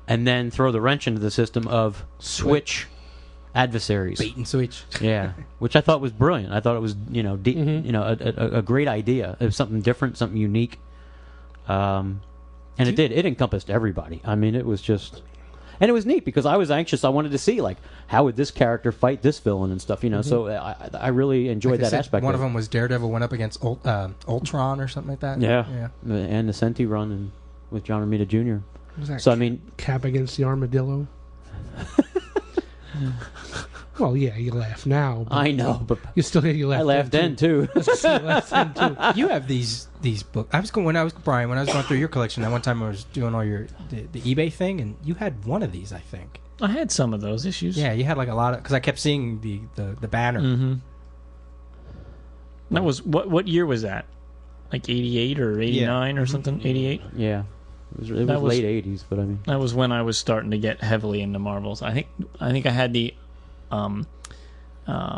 and then throw the wrench into the system of switch adversaries. bait and switch. Yeah, which I thought was brilliant. I thought it was a great idea. It was something different, something unique. And it did. It encompassed everybody. I mean, it was just... And it was neat because I was anxious. I wanted to see, like, how would this character fight this villain and stuff, So I really enjoyed Like I that said, aspect one of of it. them was Daredevil went up against Ultron or something like that. Yeah. Yeah. And the Senti run with John Romita Jr. Was that So, I mean... Cap against the armadillo? Well, yeah, you laugh now. But I know, but you still you laugh. I laughed then, too. You laughed then, too. You have these books. When I was going through your collection that one time, I was doing all the eBay thing, and you had one of these, I think. I had some of those issues. Yeah, you had like a lot of, because I kept seeing the banner. Mm-hmm. That was what year was that? Like 88 or 89 or something? 88. Yeah. It was That was- late 80s, but I mean... That was when I was starting to get heavily into Marvels. I think I had the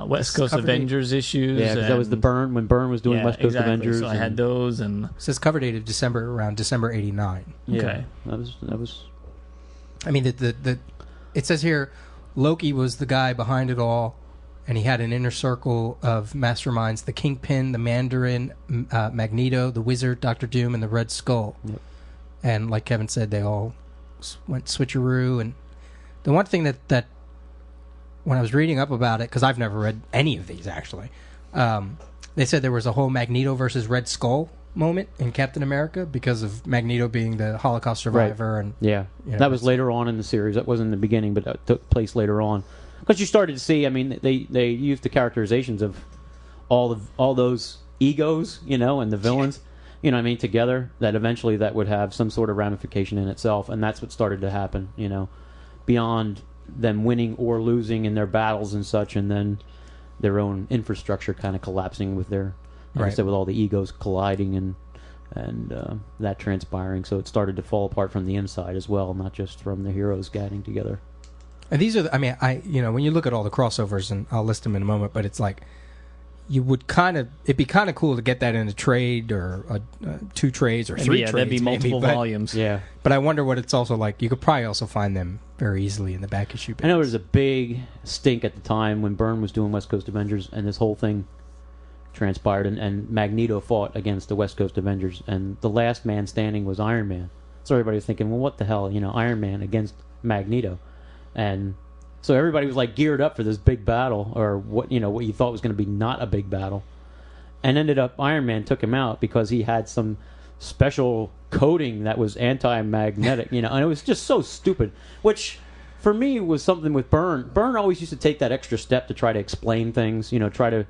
West Coast cover date. Avengers issues. Yeah, 'cause that was the and- Burn, when Burn was doing yeah, West Coast exactly. Avengers. So I had those, and It says cover date of around December 89. Yeah, okay. that was... I mean, it says here, Loki was the guy behind it all, and he had an inner circle of masterminds: the Kingpin, the Mandarin, Magneto, the Wizard, Doctor Doom, and the Red Skull. Yep. And like Kevin said, they all went switcheroo. And the one thing that when I was reading up about it, because I've never read any of these actually, they said there was a whole Magneto versus Red Skull moment in Captain America because of Magneto being the Holocaust survivor. And Yeah, you know, that was later on in the series. That wasn't in the beginning, but that took place later on. Because you started to see, I mean, they used the characterizations of all those egos, and the villains, together. That eventually that would have some sort of ramification in itself, and that's what started to happen. Beyond them winning or losing in their battles and such, and then their own infrastructure kind of collapsing with their, like I Right. said, with all the egos colliding and that transpiring. So it started to fall apart from the inside as well, not just from the heroes getting together. And these are, when you look at all the crossovers, and I'll list them in a moment, but it's like, you would it'd be kind of cool to get that in a trade or 2 trades or 3 trades. That'd be multiple maybe, volumes. Yeah. But I wonder what it's also like. You could probably also find them very easily in the back issue bins. I know there was a big stink at the time when Byrne was doing West Coast Avengers, and this whole thing transpired, and Magneto fought against the West Coast Avengers, and the last man standing was Iron Man. So everybody was thinking, well, what the hell, Iron Man against Magneto, and so everybody was like geared up for this big battle, or what you thought was going to be not a big battle, and ended up Iron Man took him out because he had some special coating that was anti-magnetic, and it was just so stupid. Which, for me, was something with Byrne. Byrne always used to take that extra step to try to explain things, try to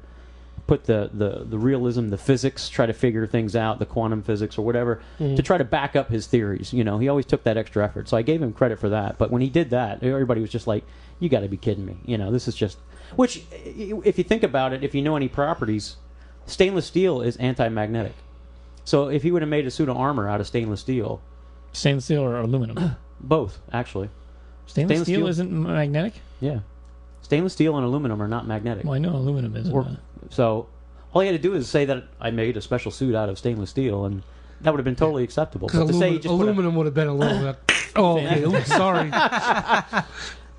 put the realism, the physics, try to figure things out, the quantum physics or whatever, to try to back up his theories. He always took that extra effort. So I gave him credit for that. But when he did that, everybody was just like, you got to be kidding me. This is just... Which, if you think about it, if you know any properties, stainless steel is anti-magnetic. So if he would have made a suit of armor out of stainless steel... Stainless steel or aluminum? Both, actually. Stainless steel isn't magnetic? Yeah. Stainless steel and aluminum are not magnetic. Well, I know aluminum isn't. So all you had to do is say that I made a special suit out of stainless steel, and that would have been totally acceptable. But aluminum would have been a little bit... Oh, okay. Oops, sorry.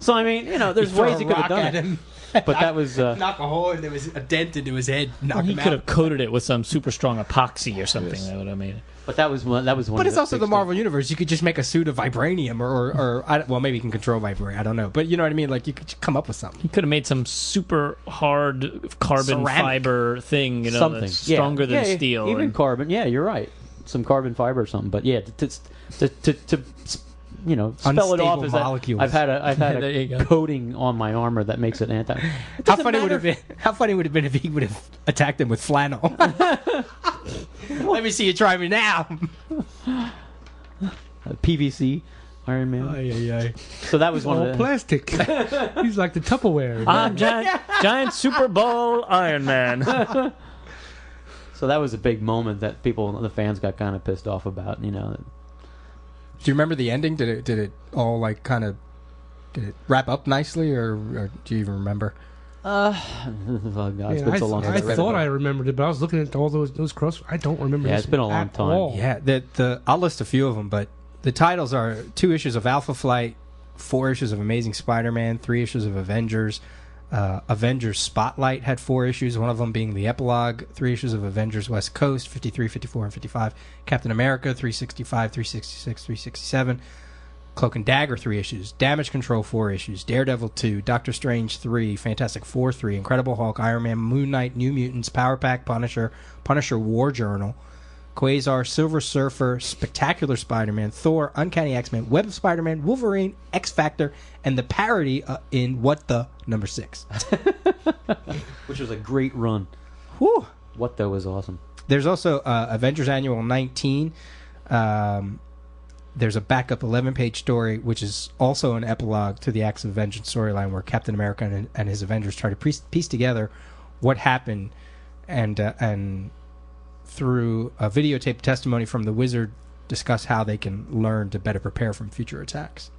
So, I mean, there's ways he could have done it. But that was... knock a hole and there was a dent into his head. He could have coated it with some super strong epoxy or something that would have made it. But that was one. But it's also the Marvel Universe. You could just make a suit of vibranium, or maybe you can control vibranium. I don't know, but you know what I mean. Like you could come up with something. He could have made some super hard carbon fiber thing, something that's stronger than steel. Even carbon. Yeah, you're right. Some carbon fiber or something. But yeah, to spell it off as molecules. I've had a coating on my armor that makes it anti. How funny would it have been if he would have attacked him with flannel? Let me see you try me now. PVC Iron Man. So that was one of the plastic. He's like the Tupperware. I'm giant Super Bowl Iron Man. So that was a big moment that the fans got kind of pissed off about. Do you remember the ending? Did it all did it wrap up nicely, or do you even remember? Oh God, it's been so long. I thought I remembered it, but I was looking at all those cross. I don't remember. Yeah, it's been a long time. All. Yeah, I'll list a few of them, but the titles are 2 issues of Alpha Flight, 4 issues of Amazing Spider-Man, 3 issues of Avengers. Avengers Spotlight had 4 issues, one of them being the epilogue, 3 issues of Avengers West Coast, 53, 54, and 55. Captain America, 365, 366, 367. Cloak and Dagger, 3 issues. Damage Control, 4 issues. Daredevil 2, Doctor Strange 3, Fantastic Four 3, Incredible Hulk, Iron Man, Moon Knight, New Mutants, Power Pack, Punisher War Journal, Quasar, Silver Surfer, Spectacular Spider-Man, Thor, Uncanny X-Men, Web of Spider-Man, Wolverine, X-Factor, and the parody in What the number 6. Which was a great run. Whew. What the was awesome. There's also Avengers Annual 19. There's a backup 11-page story, which is also an epilogue to the Acts of Vengeance storyline, where Captain America and his Avengers try to piece together what happened, and through a videotape testimony from the Wizard, discuss how they can learn to better prepare from future attacks.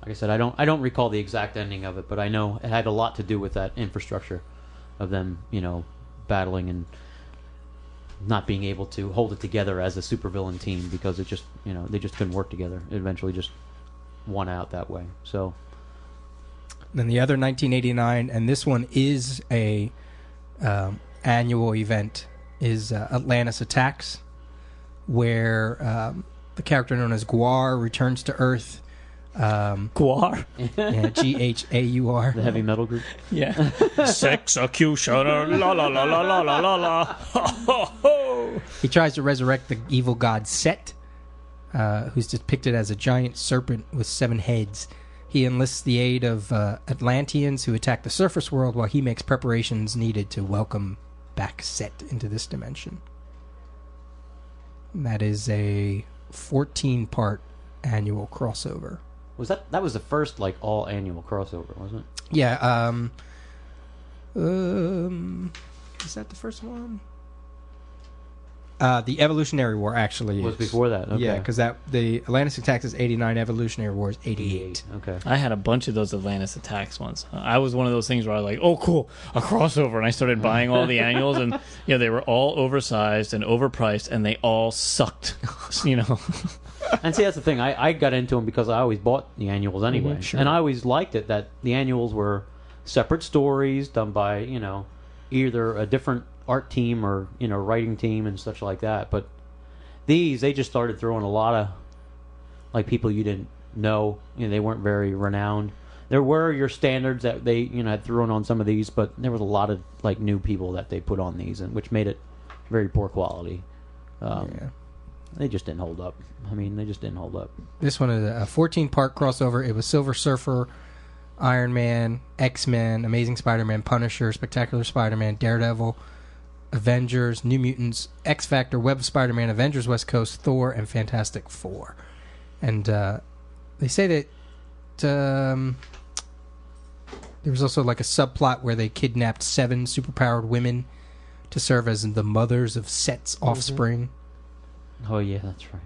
Like I said, I don't recall the exact ending of it, but I know it had a lot to do with that infrastructure of them, battling and not being able to hold it together as a supervillain team because it just, they just couldn't work together. It eventually just won out that way. So then the other 1989, and this one is a annual event, is Atlantis Attacks, where the character known as Gwar returns to Earth. Gwar? Yeah, Ghaur. The heavy metal group? Yeah. Sexecutioner, la la la la la la la la. Ho, ho, ho. He tries to resurrect the evil god Set, who's depicted as a giant serpent with 7 heads. He enlists the aid of Atlanteans who attack the surface world while he makes preparations needed to welcome back Set into this dimension. And that is a 14-part annual crossover. Was that was the first all annual crossover, wasn't it? Yeah. Is that the first one? The Evolutionary War actually Was is. before that. Okay. Yeah, because the Atlantis Attacks is 89, Evolutionary War is 88. Okay. I had a bunch of those Atlantis Attacks ones. I was one of those things where I was like, oh, cool, a crossover. And I started buying all the annuals, and they were all oversized and overpriced, and they all sucked, And see, that's the thing. I got into them because I always bought the annuals anyway. Sure. And I always liked it that the annuals were separate stories done by, either a different art team or, writing team and such like that. But they just started throwing a lot of, like, people you didn't know. They weren't very renowned. There were your standards that they, had thrown on some of these, but there was a lot of, like, new people that they put on these, and which made it very poor quality. They just didn't hold up. They just didn't hold up. This one is a 14-part crossover. It was Silver Surfer, Iron Man, X-Men, Amazing Spider-Man, Punisher, Spectacular Spider-Man, Daredevil, Avengers, New Mutants, X-Factor, Web of Spider-Man, Avengers West Coast, Thor, and Fantastic Four. And they say that there was also like a subplot where they kidnapped 7 superpowered women to serve as the mothers of Set's offspring. Oh, yeah, that's right.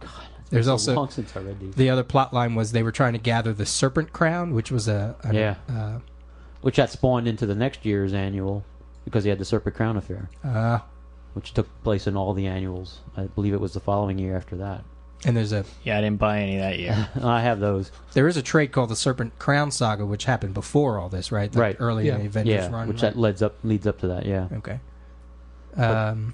God, There's so also long since I read these. the other plot line was they were trying to gather the Serpent Crown, which was Which that spawned into the next year's annual because he had the Serpent Crown affair, which took place in all the annuals. I believe it was the following year after that. and there's a Yeah, I didn't buy any that year. I have those. there is a trade called the Serpent Crown Saga, which happened before all this, right? Like Right. early in the Avengers Yeah, run. which right? that leads up to that, yeah. Okay. Go ahead.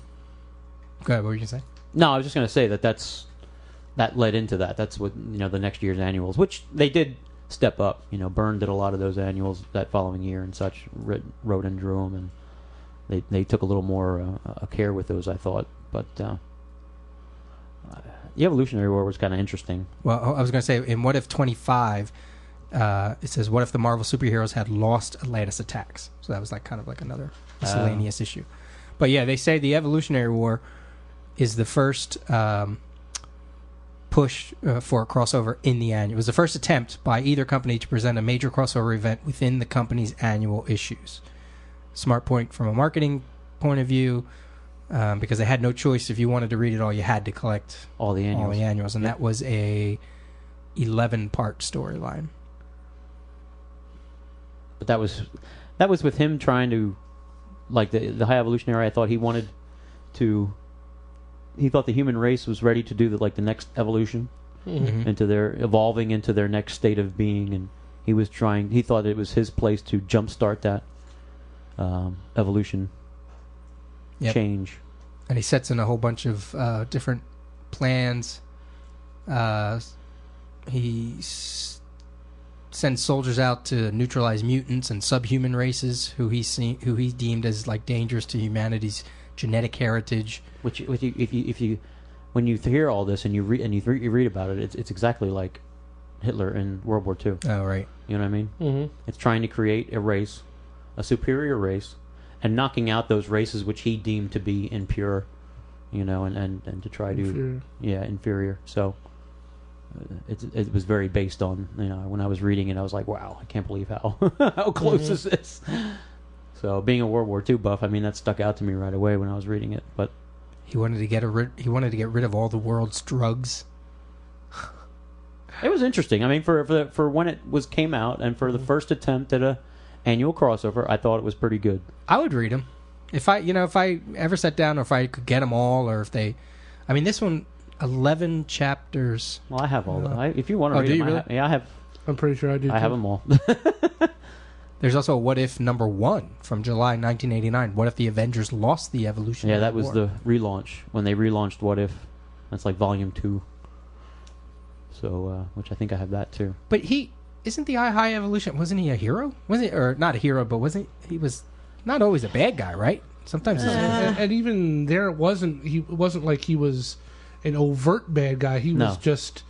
What were you gonna say? No, I was just going to say that led into that. That's what, the next year's annuals, which they did step up. Byrne did a lot of those annuals that following year and such, wrote and drew them, and they took a little more care with those, I thought. But the Evolutionary War was kind of interesting. Well, I was going to say, in What If 25, it says, what if the Marvel superheroes had lost Atlantis Attacks? So that was kind of like another miscellaneous issue. But yeah, they say the Evolutionary War is the first push for a crossover in the annual. It was the first attempt by either company to present a major crossover event within the company's annual issues. Smart point from a marketing point of view, because they had no choice. If you wanted to read it all, you had to collect All the annuals. and that was a 11-part storyline. But that was with him trying to, like the High Evolutionary. I thought he wanted to. He thought the human race was ready to do the next evolution into their evolving into their next state of being, and he was trying. He thought it was his place to jumpstart that evolution change. And he sets in a whole bunch of different plans. He sends soldiers out to neutralize mutants and subhuman races who he deemed as dangerous to humanity's genetic heritage. Which if you when you hear all this and you read about it, it's exactly like Hitler in World War II. Oh, right. You know what I mean? Mm-hmm. It's trying to create a race, a superior race, and knocking out those races which he deemed to be impure, and to try to inferior. So it was very based on when I was reading it, I was like, wow, I can't believe how close is this. So being a World War II buff, that stuck out to me right away when I was reading it. But he wanted to get rid of all the world's drugs. it was interesting. For when it came out and for the first attempt at a annual crossover, I thought it was pretty good. I would read them if I ever sat down, or if I could get them all, or if they. This one, 11 chapters. Well, I have all that. If you want to read do them, you really? I have. I'm pretty sure I do. I have them all. There's also a What If #1 from July 1989. What if the Avengers lost the Evolution? Yeah, that was the relaunch when they relaunched What If. That's like Volume 2. So, which I think I have that too. But isn't the High Evolution? Wasn't he a hero? Was he, or not a hero? But wasn't he was not always a bad guy, right? Sometimes. And even there, it wasn't like he was an overt bad guy. He was just.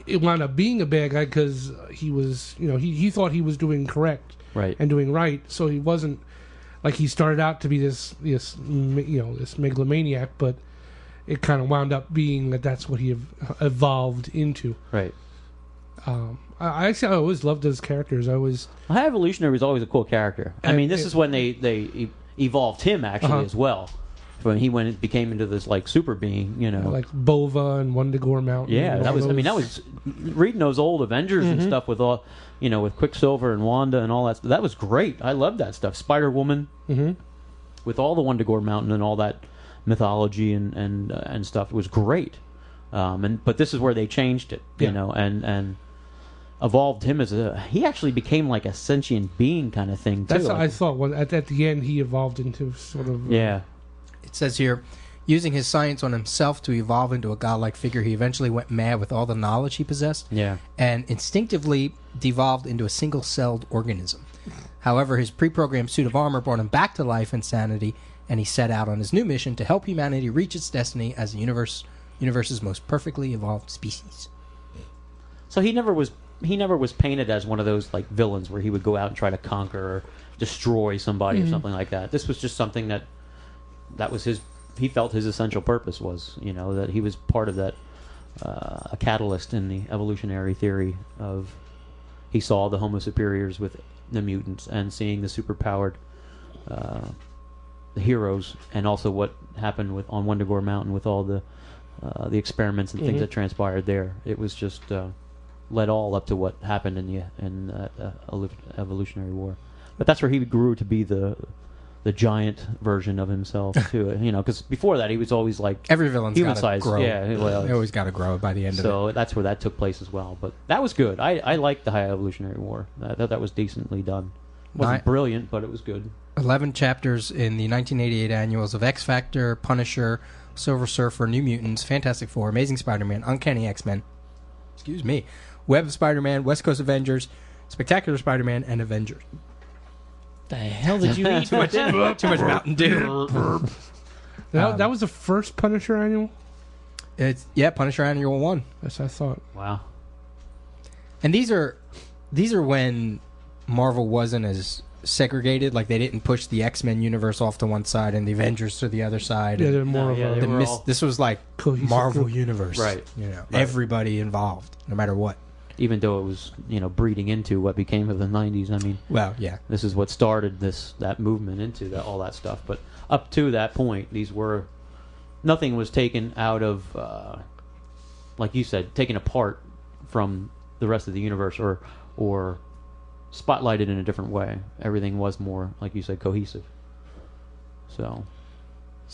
It wound up being a bad guy because he was, he thought he was doing correct. Right. And doing right, so he wasn't like he started out to be this megalomaniac, but it kind of wound up being that's what he evolved into. Right. I always loved those characters. High Evolutionary was always a cool character. This is when they evolved him actually as well. when he became into this like super being, like Bova and Wundagore Mountain. Yeah, and that all was. I mean, those. that was reading those old Avengers and stuff with all, with Quicksilver and Wanda and all that. That was great. I loved that stuff. Spider Woman, with all the Wundagore Mountain and all that mythology and stuff. It was great. But this is where they changed it, and evolved him he actually became like a sentient being kind of thing too. That's what I thought. When at the end, he evolved into sort of yeah. It says here, using his science on himself to evolve into a godlike figure, he eventually went mad with all the knowledge he possessed, and instinctively devolved into a single-celled organism. However, his pre-programmed suit of armor brought him back to life and sanity, and he set out on his new mission to help humanity reach its destiny as the universe's most perfectly evolved species. So he never was painted as one of those like villains where he would go out and try to conquer or destroy somebody or something like that. This was just something that was he felt his essential purpose was, that he was part of that, a catalyst in the evolutionary theory of, he saw the Homo superiors with the mutants and seeing the superpowered the heroes, and also what happened on Wundagore Mountain with all the experiments and things that transpired there. It was just led all up to what happened in the evolutionary war. But that's where he grew to be the giant version of himself too, because before that he was always like every villain's human gotta size. grow. Yeah, well, they always got to grow by the end of it. So that's where that took place as well. But that was good. I liked the High Evolutionary War. I thought that was decently done. Wasn't brilliant, but it was good. 11 chapters in the 1988 annuals of X Factor, Punisher, Silver Surfer, New Mutants, Fantastic Four, Amazing Spider-Man, Uncanny X-Men, Web of Spider-Man, West Coast Avengers, Spectacular Spider-Man, and Avengers. The hell did you eat? Too much Mountain Dew. That was the first Punisher annual? Punisher Annual 1. Yes, I thought. Wow. And these are when Marvel wasn't as segregated, like they didn't push the X-Men universe off to one side and the Avengers to the other side. Yeah, they're more of a... This was like Marvel group. universe. Right. Everybody involved, no matter what. Even though it was, breeding into what became of the 90s. I mean, well, yeah. This is what started that movement into all that stuff. But up to that point, nothing was taken out of, like you said, taken apart from the rest of the universe or spotlighted in a different way. Everything was more, like you said, cohesive. So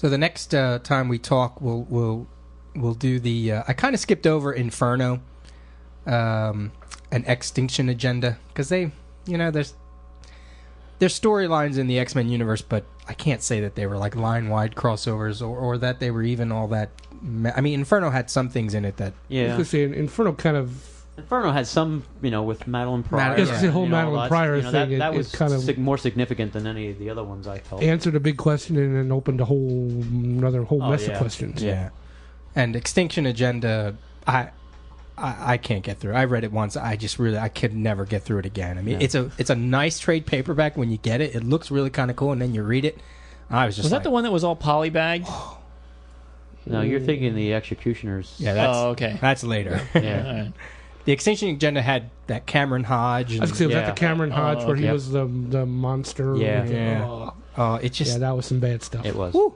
the next time we talk, we'll do the. I kind of skipped over Inferno. An Extinction Agenda, because there's storylines in the X-Men universe, but I can't say that they were like line-wide crossovers or that they were even all that. I mean, Inferno had some things in it that. Yeah, I was gonna say Inferno kind of. Inferno had some, with Madeline Pryor. The whole Madeline Pryor thing. That was kind of more significant than any of the other ones I felt. Answered a big question and then opened another whole mess of questions. Yeah, and Extinction Agenda, I can't get through. I read it once. I could never get through it again. I mean, it's a nice trade paperback when you get it. It looks really kind of cool, and then you read it. I was just. Was that the one that was all polybagged? No, you're thinking the Executioners. Yeah, okay. That's later. Yeah. All right. The Extinction Agenda had that Cameron Hodge. I was going to say, was that the Cameron Hodge where he was the monster? Yeah. It just. Yeah, that was some bad stuff. It was. Woo.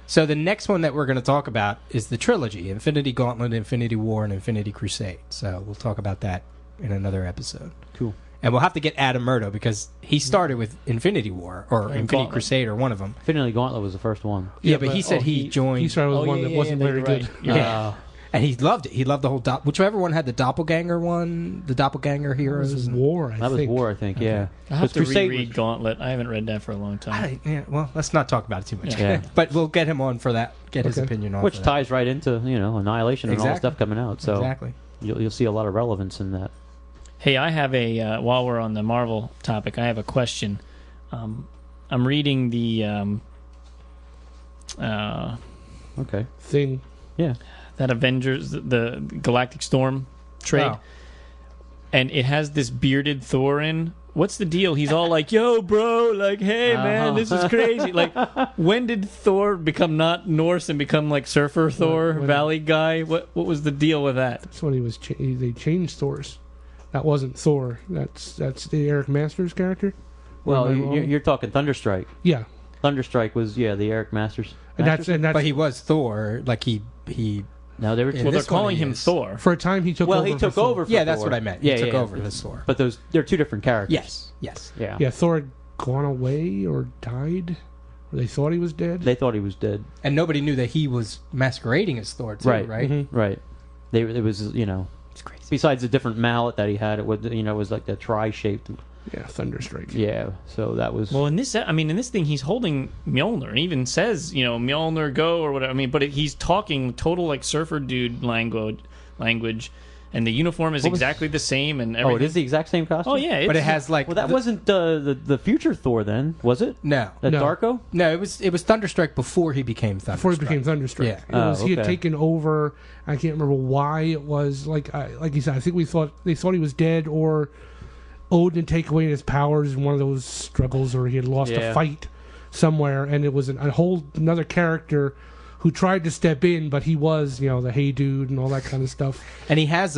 So the next one that we're going to talk about is the trilogy: Infinity Gauntlet, Infinity War, and Infinity Crusade. So we'll talk about that in another episode. Cool. And we'll have to get Adam Murdo because he started with Infinity War or Infinity Gauntlet. Crusade or one of them. Infinity Gauntlet was the first one. Yeah, but he said he joined. He started with one that wasn't very good. Yeah. And he loved it. He loved the whole whichever one had the doppelganger one, the doppelganger That heroes. was War, I That was think. War, I think. Yeah. I have to Crusade reread Gauntlet. I haven't read that for a long time. Well, let's not talk about it too much. Yeah. But we'll get him on for that. Get his opinion on Which for ties right into Annihilation and all the Exactly. stuff coming out. So Exactly. you'll see a lot of relevance in that. Hey, I have while we're on the Marvel topic, I have a question. I'm reading the Okay. Thing. Yeah. that Avengers, the Galactic Storm trade, Oh. and it has this bearded Thor in. What's the deal? He's all like, "Yo, bro, like, hey, man, this is crazy." Like, when did Thor become not Norse and become like Surfer Thor, when- Valley guy? What was the deal with that? That's when he was. They changed Thor's. That wasn't Thor. That's the Eric Masters character. Well, Am I wrong? you're talking Thunderstrike. Yeah. Thunderstrike was, the Eric Masters. and that's But he was Thor. Like he No, they were. In Well, they're this one calling he him is. Thor. for a time he took Well, over. he took for Thor. over. For Yeah, that's Thor. what I meant. Yeah, He took yeah, over yeah. as Thor. But they're two different characters. Yes. Yeah. Yeah, Thor had gone away or died, or they thought he was dead. They thought he was dead. And nobody knew that he was masquerading as Thor too, right? Mhm. Right. It was It's crazy. besides the different mallet that he had, it was like the tri-shaped. Yeah, Thunderstrike. Yeah. So that was. Well, in this thing, he's holding Mjolnir, and even says, Mjolnir, go, or whatever. I mean, but he's talking total like surfer dude language, and the uniform is exactly the same, and everything. it is the exact same costume. Oh yeah, But it has like Well, that wasn't the future Thor then, was it? no. That No. Darko? No, it was Thunderstrike before he became Thunderstrike. Before he became Thunderstrike, Yeah. He had okay. taken over. I can't remember why it was. Like you said, I think they thought he was dead, or Odin had taken away his powers in one of those struggles, or he had lost Yeah. a fight somewhere, and it was a whole another character who tried to step in, but he was the hey dude and all that kind of stuff. And he has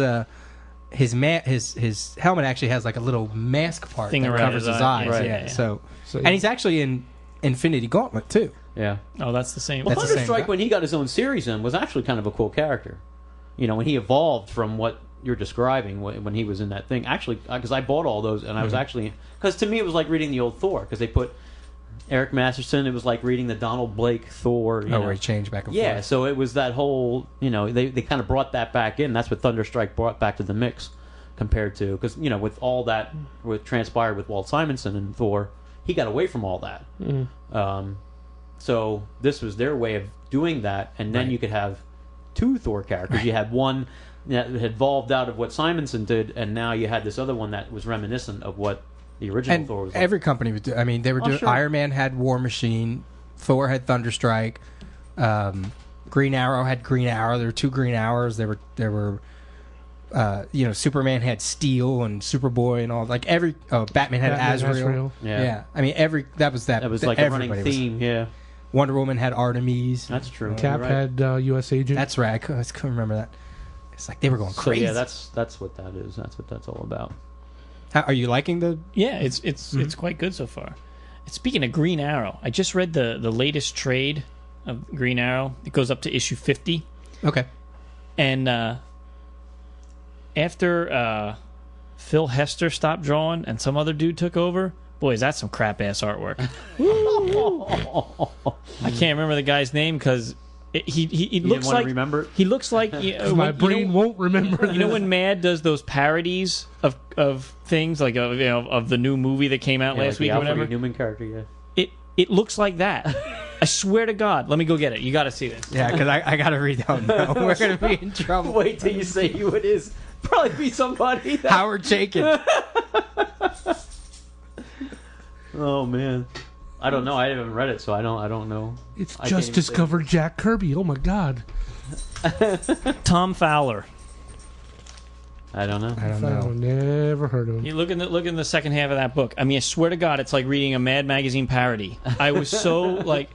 his helmet actually has like a little mask part Thing that around covers his his eye. eyes. Right. Yeah. Yeah. So So, and he's actually in Infinity Gauntlet too. Yeah. Oh, that's the same. Well, That's the same Thunderstrike, guy. when he got his own series in, was actually kind of a cool character. When he evolved from what you're describing when he was in that thing. Actually, because I bought all those, and I was actually... Because to me, it was like reading the old Thor, because they put Eric Masterson, it was like reading the Donald Blake Thor. Where he changed back and Yeah, forth. so it was that whole... they kind of brought that back in. That's what Thunderstrike brought back to the mix, compared to... Because, with all that what transpired with Walt Simonson and Thor, he got away from all that. So this was their way of doing that, and then you could have two Thor characters. You had one that had evolved out of what Simonson did, and now you had this other one that was reminiscent of what the original And Thor was like. every company would do. I mean, they were doing. sure. Iron Man had War Machine, Thor had Thunderstrike, Green Arrow had Green Arrow. There were two Green Arrows. There were. Superman had Steel and Superboy and all. Like Batman had Azrael. Yeah. I mean, that was That was like a running everybody was- theme, yeah. Wonder Woman had Artemis. That's true. Cap You're right. had U.S. Agent. That's right. I couldn't remember that. It's like they were going So crazy. yeah, that's what that is. That's what that's all about. Are you liking the? Yeah, it's quite good so far. And speaking of Green Arrow, I just read the latest trade of Green Arrow. It goes up to issue 50, Okay. and after Phil Hester stopped drawing and some other dude took over, boy, is that some crap ass artwork. I can't remember the guy's name because he You looks didn't want like to remember it? he looks like My brain won't remember. You know when Mad does those parodies of things like of the new movie that came out Yeah, last like week the or Alfred whatever? Newman character, yeah. It looks like that. I swear to God. Let me go get it. You got to see this. Yeah, because I got to read that one. No, we're going to be in trouble. Wait till you say who it is. Probably be somebody that... Howard Chaykin. Oh man, I don't know. I haven't read it, so I don't know. It's I can't just even discovered Jack Kirby. Oh my God. Tom Fowler. I don't know. I don't I know. never heard of him. You look in the second half of that book. I mean, I swear to God, it's like reading a Mad Magazine parody. I was so like,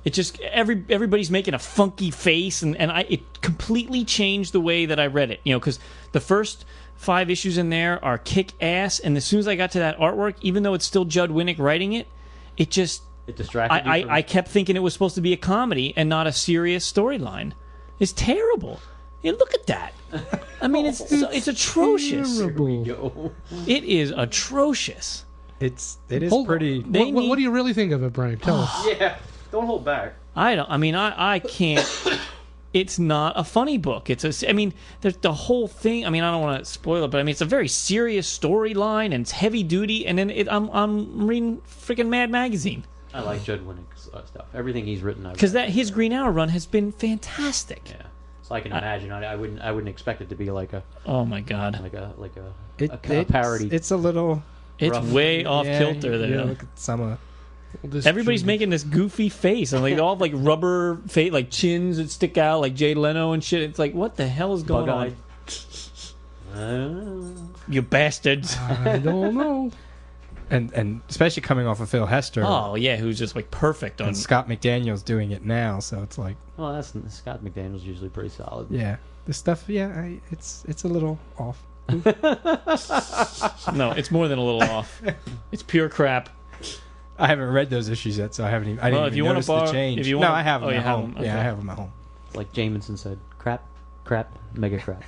it just everybody's making a funky face, and it completely changed the way that I read it. Because the first 5 issues in there are kick ass, and as soon as I got to that artwork, even though it's still Judd Winnick writing it, it just It distracted you from... I kept thinking it was supposed to be a comedy and not a serious storyline. It's terrible. Yeah, look at that. I mean, it's atrocious. Terrible. Yo. It is atrocious. It is Hold- pretty. What do you really think of it, Brian? Tell us. Yeah, don't hold back. I can't. It's not a funny book. There's the whole thing. I mean, I don't want to spoil it, but I mean, it's a very serious storyline and it's heavy duty. And then I'm reading freaking Mad Magazine I like Judd Winnick's stuff. Everything he's written, because his Green Arrow run has been fantastic. Yeah, so I can imagine. I wouldn't expect it to be like a Oh my God, parody. It's a little. it's rough. way off yeah, kilter there. Yeah, look at some. Everybody's making this goofy face, and like they all have like rubber face, like chins that stick out, like Jay Leno and shit. It's like, what the hell is going Bug-eyed. on? You bastards! I don't know. And especially coming off of Phil Hester. Oh yeah, who's just like perfect on. And Scott McDaniel's doing it now, so it's like, Well, that's Scott McDaniel's usually pretty solid. yeah, this stuff, yeah, it's a little off. No, it's more than a little off. It's pure crap. I haven't read those issues yet, so I haven't even. I didn't if even you want notice to borrow, the change. if you No, want, I have them you at have home. them? Yeah, Okay. I have them at home. Like Jameson said, crap, mega crap.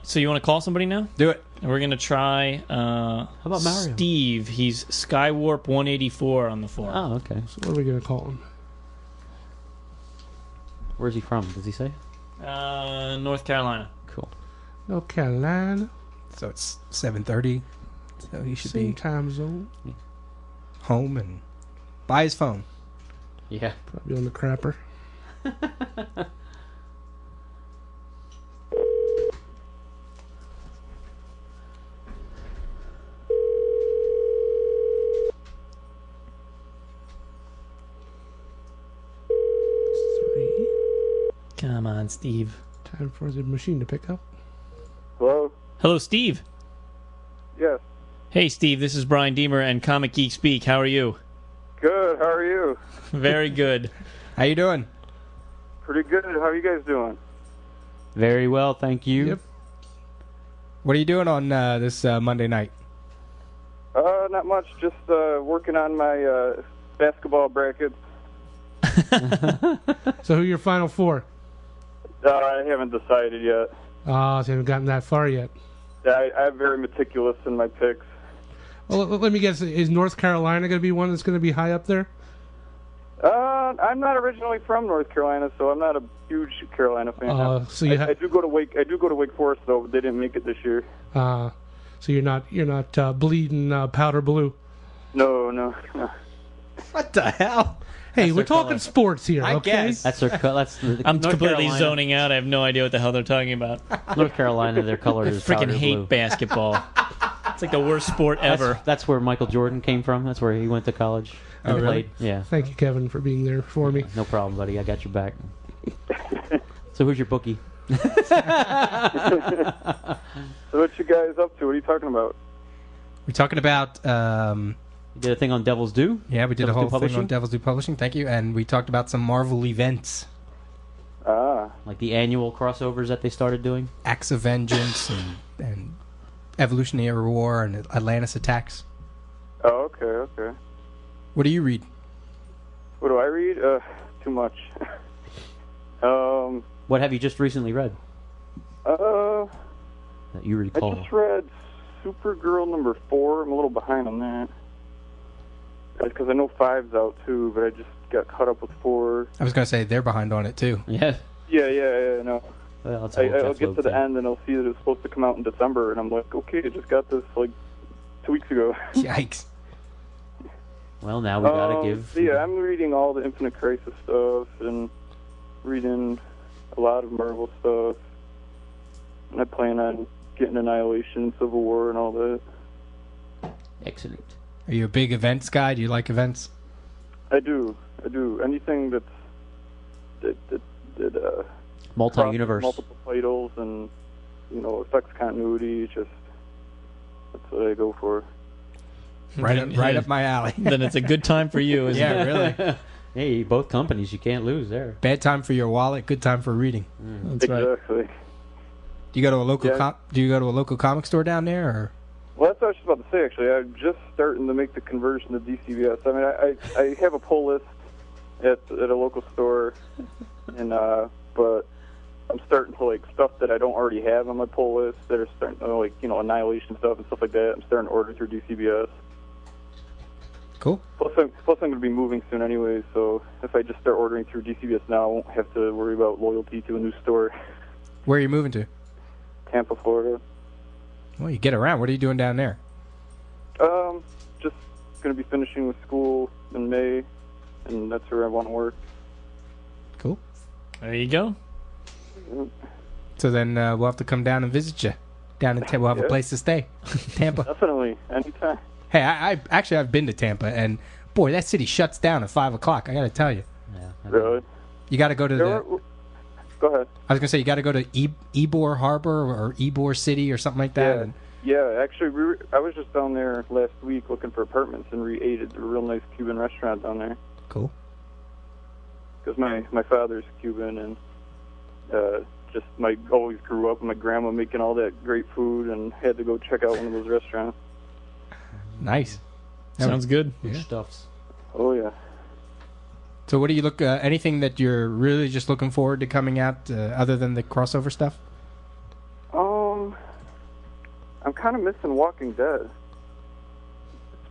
So you want to call somebody now? Do it. And we're gonna try. How about Mario? Steve. He's Skywarp 184 on the phone. Oh, okay. So what are we going to call him? Where's he from? Does he say? North Carolina. Cool. North Carolina. So it's 7:30. So he should Same be time zone. home and by his phone. Yeah. Probably on the crapper. Come on, Steve. Time for the machine to pick up. Hello? Hello, Steve. Yes. Hey, Steve. This is Brian Deemer and Comic Geek Speak. How are you? Good. How are you? Very good. How you doing? Pretty good. How are you guys doing? Very well, thank you. Yep. What are you doing on this Monday night? Not much. Just working on my basketball brackets. So who are your final four? I haven't decided yet. So you haven't gotten that far yet. I'm very meticulous in my picks. Well, let me guess. Is North Carolina going to be one that's going to be high up there? I'm not originally from North Carolina, so I'm not a huge Carolina fan. So you I do go to Wake. I do go to Wake Forest, though. But they didn't make it this year. so you're not bleeding powder blue. No. What the hell? Hey, we're their talking color. sports here, I okay? guess. That's their. That's the, I'm North completely Carolina, zoning out. I have no idea what the hell they're talking about. North Carolina, their color I is freaking powder hate blue. basketball. It's like the worst sport ever. That's where Michael Jordan came from. That's where he went to college and Oh, really? played. Yeah. Thank you, Kevin, for being there for me. No problem, buddy. I got your back. So who's your bookie? So what you guys up to? What are you talking about? We're talking about. You did a thing on Devil's Due? Yeah, we did a Devil's whole Due thing Publishing? on Devil's Due Publishing. Thank you, and we talked about some Marvel events, Like the annual crossovers that they started doing? Acts of Vengeance, and Evolutionary War, and Atlantis Attacks. Oh, okay. What do you read? What do I read? Too much. What have you just recently read Uh, that you I recall? just read Supergirl number 4. I'm a little behind on that. Because I know 5's out too, but I just got caught up with 4. I was going to say they're behind on it too. Yeah. Yeah, no. Well, that's a whole I'll Jeff get Loeb to the thing. end and I'll see that it's supposed to come out in December, and I'm like, okay, I just got this like 2 weeks ago. Yikes. Well, now we gotta give. So yeah, I'm reading all the Infinite Crisis stuff and reading a lot of Marvel stuff. And I plan on getting Annihilation, Civil War, and all that. Excellent. Are you a big events guy? Do you like events? I do. Anything that Multi-universe. multiple titles and affects continuity. Just that's what I go for. Right up my alley. Then it's a good time for you, isn't Yeah, it? really. Hey, both companies, you can't lose there. Bad time for your wallet, good time for reading. That's right. Exactly. Do you go to a local Yeah. Do you go to a local comic store down there, or Well, that's what I was just about to say. Actually, I'm just starting to make the conversion to DCBS. I mean, I have a pull list at a local store, and but I'm starting to like stuff that I don't already have on my pull list that are starting to like Annihilation stuff and stuff like that. I'm starting to order through DCBS. cool? Plus, I'm going to be moving soon anyway, so if I just start ordering through DCBS now, I won't have to worry about loyalty to a new store. Where are you moving to? Tampa, Florida. Well, you get around. What are you doing down there? Just going to be finishing with school in May, and that's where I want to work. Cool. There you go. So then we'll have to come down and visit you. Down in Tampa, we'll have a Yeah. place to stay. Tampa. Definitely, anytime. Hey, I've been to Tampa, and boy, that city shuts down at 5 o'clock. I got to tell you, Yeah. Really? you got to go to the. Go ahead. I was gonna say you got to go to Ybor Harbor or Ybor City or something like that. Yeah. And Yeah, actually, I was just down there last week looking for apartments, and we ate at a real nice Cuban restaurant down there. cool. Because my father's Cuban, and just always grew up with my grandma making all that great food, and had to go check out one of those restaurants. Nice. Sounds good. Yeah. Stuffs. Oh yeah. So what do you look? Anything that you're really just looking forward to coming out, other than the crossover stuff? I'm kind of missing Walking Dead.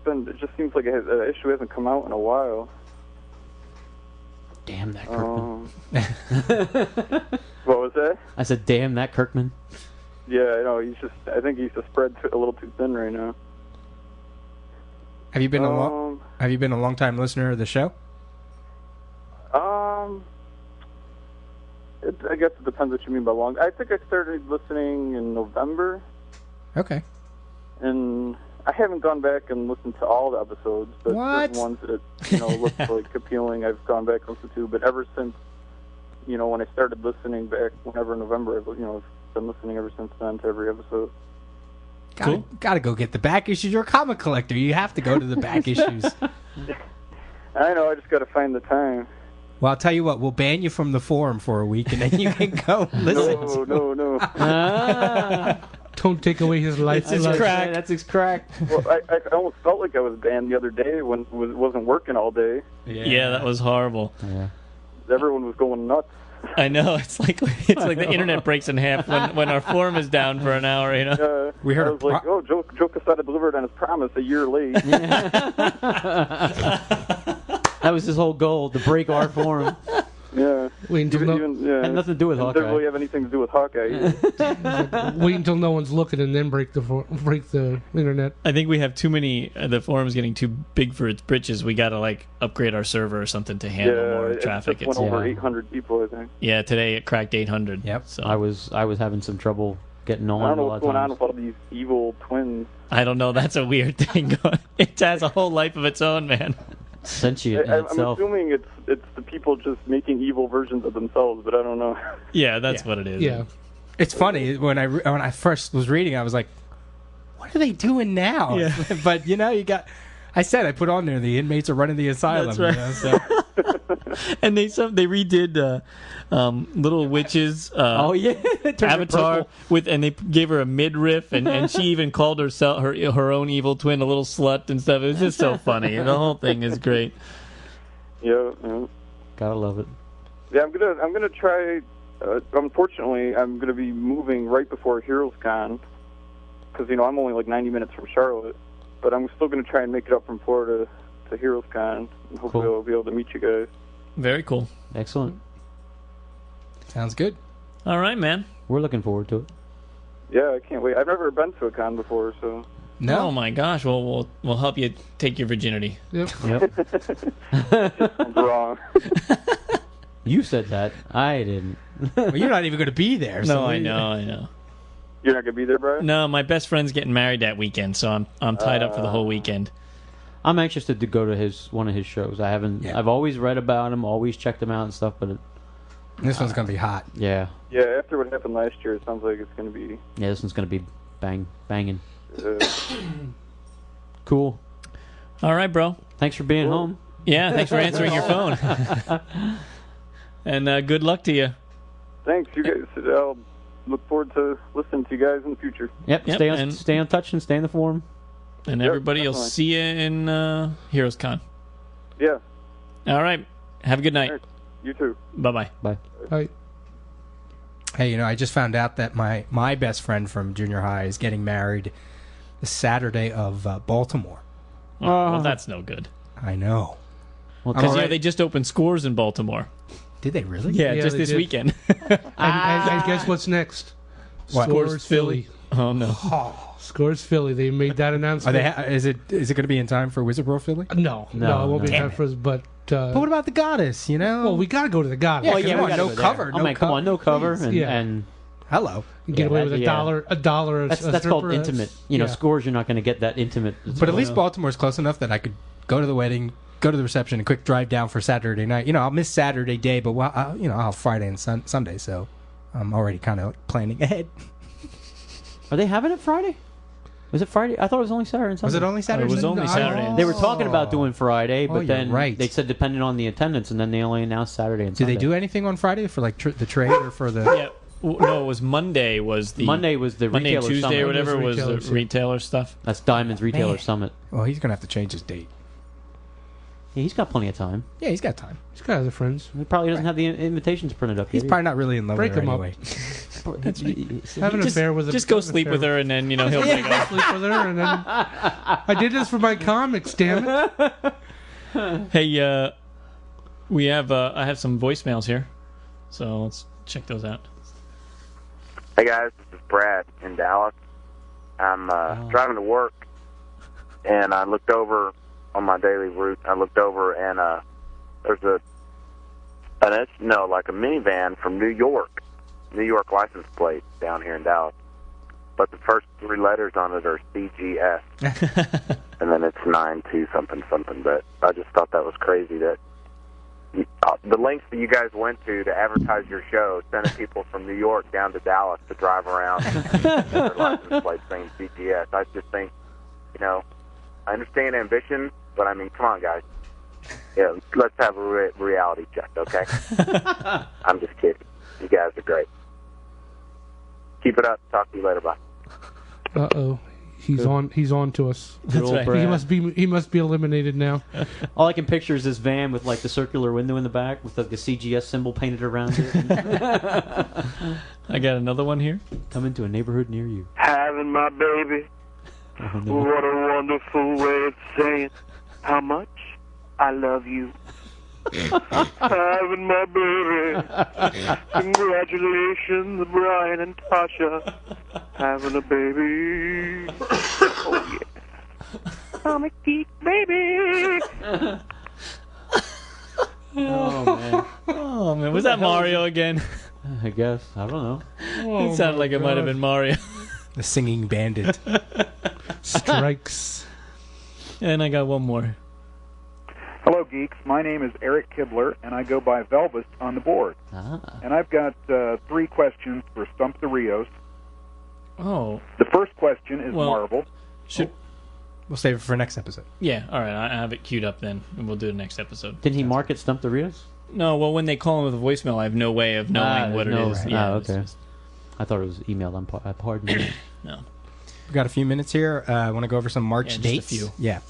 It just seems like an issue hasn't come out in a while. Damn that Kirkman. What was that? I said, damn that Kirkman. Yeah, I know. I think he's just spread a little too thin right now. Have you been a long time listener of the show? I guess it depends what you mean by long. I think I started listening in November, Okay. and I haven't gone back and listened to all the episodes, but What? certain ones that look like appealing, I've gone back and listened to. But ever since when I started listening back, whenever in November, I've been listening ever since then to every episode. Gotta go get the back issues. You're a comic collector. You have to go to the back issues. I know. I just got to find the time. Well, I'll tell you what. We'll ban you from the forum for a week, and then you can go listen. No. Don't take away his life. It's his crack. That's his crack. Well, I almost felt like I was banned the other day when it wasn't working all day. Yeah, that was horrible. Yeah. Everyone was going nuts. I know. It's like the internet breaks in half when our forum is down for an hour. We heard I was like, Joe Quesada delivered on his promise a year late. That was his whole goal, to break our forum. Yeah. Wait until Had nothing to do with It Hawkeye. doesn't really have anything to do with Hawkeye either. wait until no one's looking and then break the internet. I think we have too many. The forum's getting too big for its britches. We got to upgrade our server or something to handle more traffic. It just went over 800 people, I think. Yeah, today it cracked 800. Yep. So I was having some trouble getting on. I don't know a lot what's of going on times. with all these evil twins. I don't know. That's a weird thing. It has a whole life of its own, man. Sentient in I'm itself. assuming it's the people just making evil versions of themselves, but I don't know. Yeah, that's what it is. Yeah. It's funny when I first was reading, I was like, "What are they doing now?" Yeah. But I put on there the inmates are running the asylum. That's right. And they redid Little Witches. Oh yeah, Avatar and they gave her a midriff, and she even called herself her own evil twin a little slut and stuff. It was just so funny. The whole thing is great. Yeah. Gotta love it. Yeah, I'm gonna try. Unfortunately, I'm gonna be moving right before Heroes Con because I'm only like 90 minutes from Charlotte, but I'm still gonna try and make it up from Florida to Heroes Con, and hopefully Cool. I'll be able to meet you guys. Very cool. Excellent. Sounds good. All right, man. We're looking forward to it. Yeah, I can't wait. I've never been to a con before, so. Oh my gosh. Well, we'll help you take your virginity. Yep. I'm wrong. You said that. I didn't. Well, you're not even going to be there. So No, I know. You're not gonna be there, Brian? No, my best friend's getting married that weekend, so I'm tied up for the whole weekend. I'm anxious to go to one of his shows. I haven't. Yeah. I've always read about him, always checked him out and stuff. But This one's going to be hot. yeah, Yeah, after what happened last year, it sounds like it's gonna be. this one's gonna be banging. Uh, Cool. All right, bro. Thanks for being home. Yeah, thanks for answering your phone. And good luck to you. thanks, you guys. I'll look forward to listening to you guys in the future. Yep. Yep, Stay on touch and stay in the forum. And Yep, everybody will definitely. see you in Heroes Con. Yeah. All right. Have a good night. All right. You too. Bye-bye. Bye. I, Hey, I just found out that my best friend from junior high is getting married the Saturday of Baltimore. Well, that's no good. I know. Well, Because All right. they just opened Scores in Baltimore. Did they really? Yeah, Yeah, just they this did. weekend. and guess what's next? What? Scores Philly. Oh, no. Scores Philly. They made that Are announcement. they? Is it going to be in time for Wizard World Philly? No, it won't be no. time for us. But But what about the Goddess? well, we got to go to the Goddess. Yeah, Well, come we on, gotta no go there. cover, Oh no man, come on, no cover, cover, and, Yeah. and Hello. You get Yeah, away that- with yeah. a dollar. that's a called stripper. intimate. Yeah. Scores. You're not going to get that intimate. But at least Baltimore's close enough that I could go to the wedding, go to the reception, and quick drive down for Saturday night. I'll miss Saturday day, but I'll have Friday and Sunday, so I'm already kind of planning ahead. Are they having it Friday? Was it Friday? I thought it was only Saturday and Sunday. Was it only Saturday? It was only No, Saturday. They were talking about doing Friday, Oh, but you're then right. they said depending on the attendance, and then they only announced Saturday and Do Sunday. they do anything on Friday for like the trade or for the? Yeah, No, it was Monday. Monday was the Monday and retailer Tuesday summit. or whatever was the Retailers, yeah. retailer stuff. That's Diamond's retailer Man. summit. Well, he's going to have to change his date. Yeah, he's got plenty of time. Yeah, he's got time. He's got other friends. He probably doesn't have the invitations printed up He's yet. probably not really in love Break with her him up. anyway. Have an affair with Just go sleep with her, and then he'll break up. Sleep with her, and then I did this for my comics. Damn it! Hey, we have I have some voicemails here, so let's check those out. Hey guys, this is Brad in Dallas. I'm driving to work, and I looked over on my daily route. I looked over, and there's a minivan from New York license plate down here in Dallas. But the first three letters on it are CGS, and then it's 92 something. But I just thought that was crazy that the lengths that you guys went to advertise your show, sending people from New York down to Dallas to drive around their license plate saying CGS. I just think, I understand ambition, but I mean, come on, guys. Yeah, let's have a reality check, okay? I'm just kidding. You guys are great. Keep it up. Talk to you later. Bye. Uh-oh. He's on to us. That's right. He must be eliminated now. All I can picture is this van with like the circular window in the back with like the CGS symbol painted around it. I got another one here. Come into a neighborhood near you. Having my baby. Oh, no. What a wonderful way of saying how much I love you. Having my baby. Congratulations, Brian and Tasha. Having a baby. Oh, yeah. Comic Geek, baby. Oh man. Was that Mario again? I guess. I don't know. It sounded like it might have been Mario. The singing bandit. Strikes. And I got one more. Hello, geeks. My name is Eric Kibler, and I go by Velvis on the board. And I've got 3 questions for Stump the Rios. Oh. The first question is Marvel. We'll save it for next episode. Yeah, all right. I have it queued up then, and we'll do it next episode. Didn't he mark it Stump the Rios? No, well, when they call him with a voicemail, I have no way of knowing what it is. Right. Yeah, okay. I thought it was emailed. Pardon me. No. We've got a few minutes here. I want to go over some March dates. Just a few. Yeah.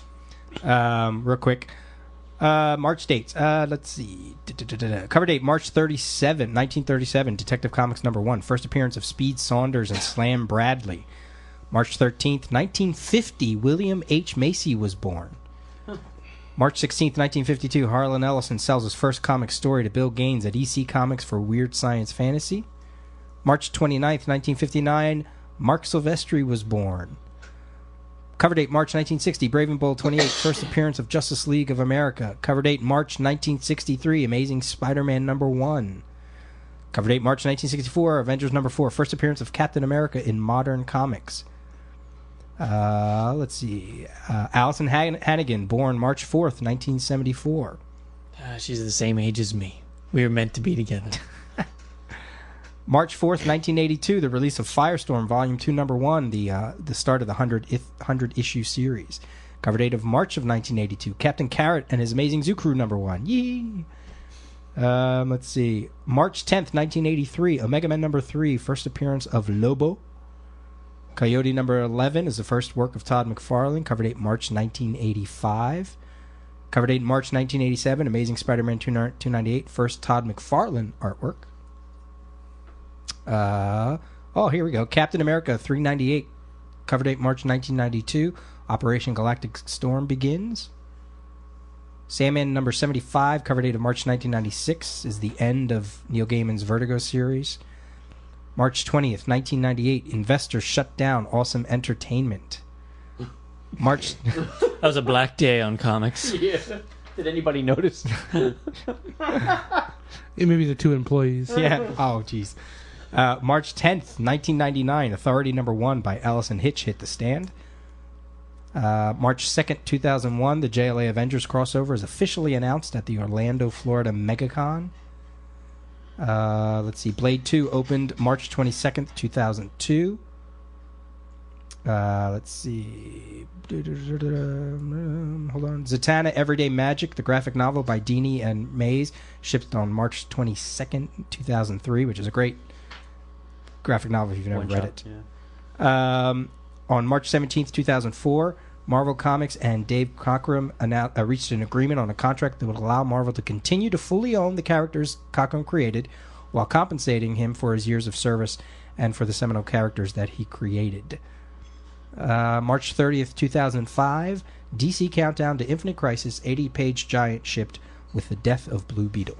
Real quick. March dates. Let's see. Cover date March 1937. Detective Comics #1. First appearance of Speed Saunders and Slam Bradley. March 13th, 1950. William H. Macy was born. March 16th, 1952. Harlan Ellison sells his first comic story to Bill Gaines at EC Comics for Weird Science Fantasy. March 29th, 1959. Mark Silvestri was born. Cover date March 1960, Brave and Bold 28, first appearance of Justice League of America. Cover date March 1963, Amazing Spider-Man #1. Cover date March 1964, Avengers #4, first appearance of Captain America in modern comics. Let's see. Allison Hannigan, born March 4th, 1974. She's the same age as me. We were meant to be together. March 4th, 1982, the release of Firestorm, Volume 2, #1, the start of the 100-issue series. Cover date of March of 1982, Captain Carrot and His Amazing Zoo Crew #1. Yee! Let's see. March 10th, 1983, Omega Man #3, first appearance of Lobo. Coyote #11 is the first work of Todd McFarlane. Cover date March 1985. Cover date March 1987, Amazing Spider-Man 298, first Todd McFarlane artwork. Here we go. Captain America 398. Cover date March 1992. Operation Galactic Storm begins. Sandman #75. Cover date of March 1996 is the end of Neil Gaiman's Vertigo series. March 20th, 1998. Investors shut down Awesome Entertainment. March. That was a black day on comics. Yeah. Did anybody notice? Maybe the 2 employees. Yeah. Oh, jeez. March 10th, 1999, Authority #1 by Allison Hitch hit the stand. March 2nd, 2001, the JLA Avengers crossover is officially announced at the Orlando, Florida MegaCon. Let's see, Blade 2 opened March 22nd, 2002. Let's see. Hold on. Zatanna Everyday Magic, the graphic novel by Dini and Mays, shipped on March 22nd, 2003, which is a great graphic novel if you've never One read shot, it. On March 17th, 2004, Marvel Comics and Dave Cockrum reached an agreement on a contract that would allow Marvel to continue to fully own the characters Cockrum created while compensating him for his years of service and for the seminal characters that he created. March 30th, 2005, DC Countdown to Infinite Crisis 80-page giant shipped with the death of Blue Beetle.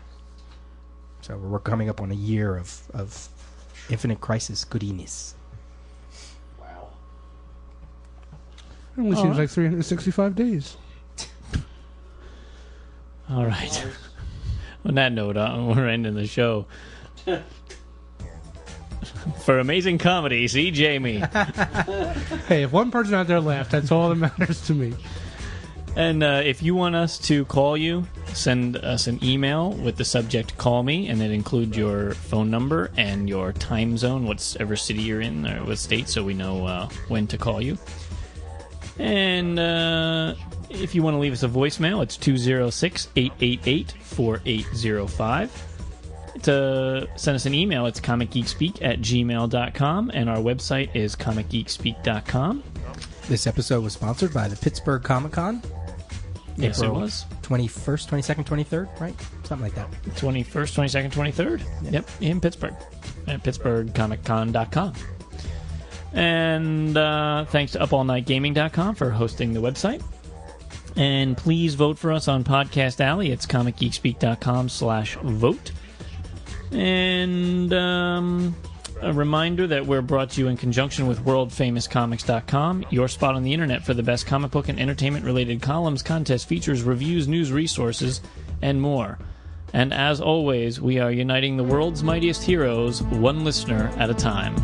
So we're coming up on a year of Infinite Crisis goodiness. It only seems like 365 days. All right. On that note, we're ending the show. For amazing comedy, see Jamie. Hey, if one person out there laughed, that's all that matters to me. And if you want us to call you, send us an email with the subject "Call Me," and then include your phone number and your time zone, whatever city you're in or what state, so we know when to call you. And if you want to leave us a voicemail, it's 206-888-4805. To send us an email, it's comicgeekspeak@gmail.com, and our website is comicgeekspeak.com. This episode was sponsored by the Pittsburgh Comic-Con. Yes, April it was. 21st, 22nd, 23rd, right? Something like that. 21st, 22nd, 23rd. Yep, in Pittsburgh. At PittsburghComicCon.com. And thanks to UpAllNightGaming.com for hosting the website. And please vote for us on Podcast Alley. It's comicgeekspeak.com/vote. And a reminder that we're brought to you in conjunction with WorldFamousComics.com, your spot on the internet for the best comic book and entertainment-related columns, contests, features, reviews, news, resources, and more. And as always, we are uniting the world's mightiest heroes, one listener at a time.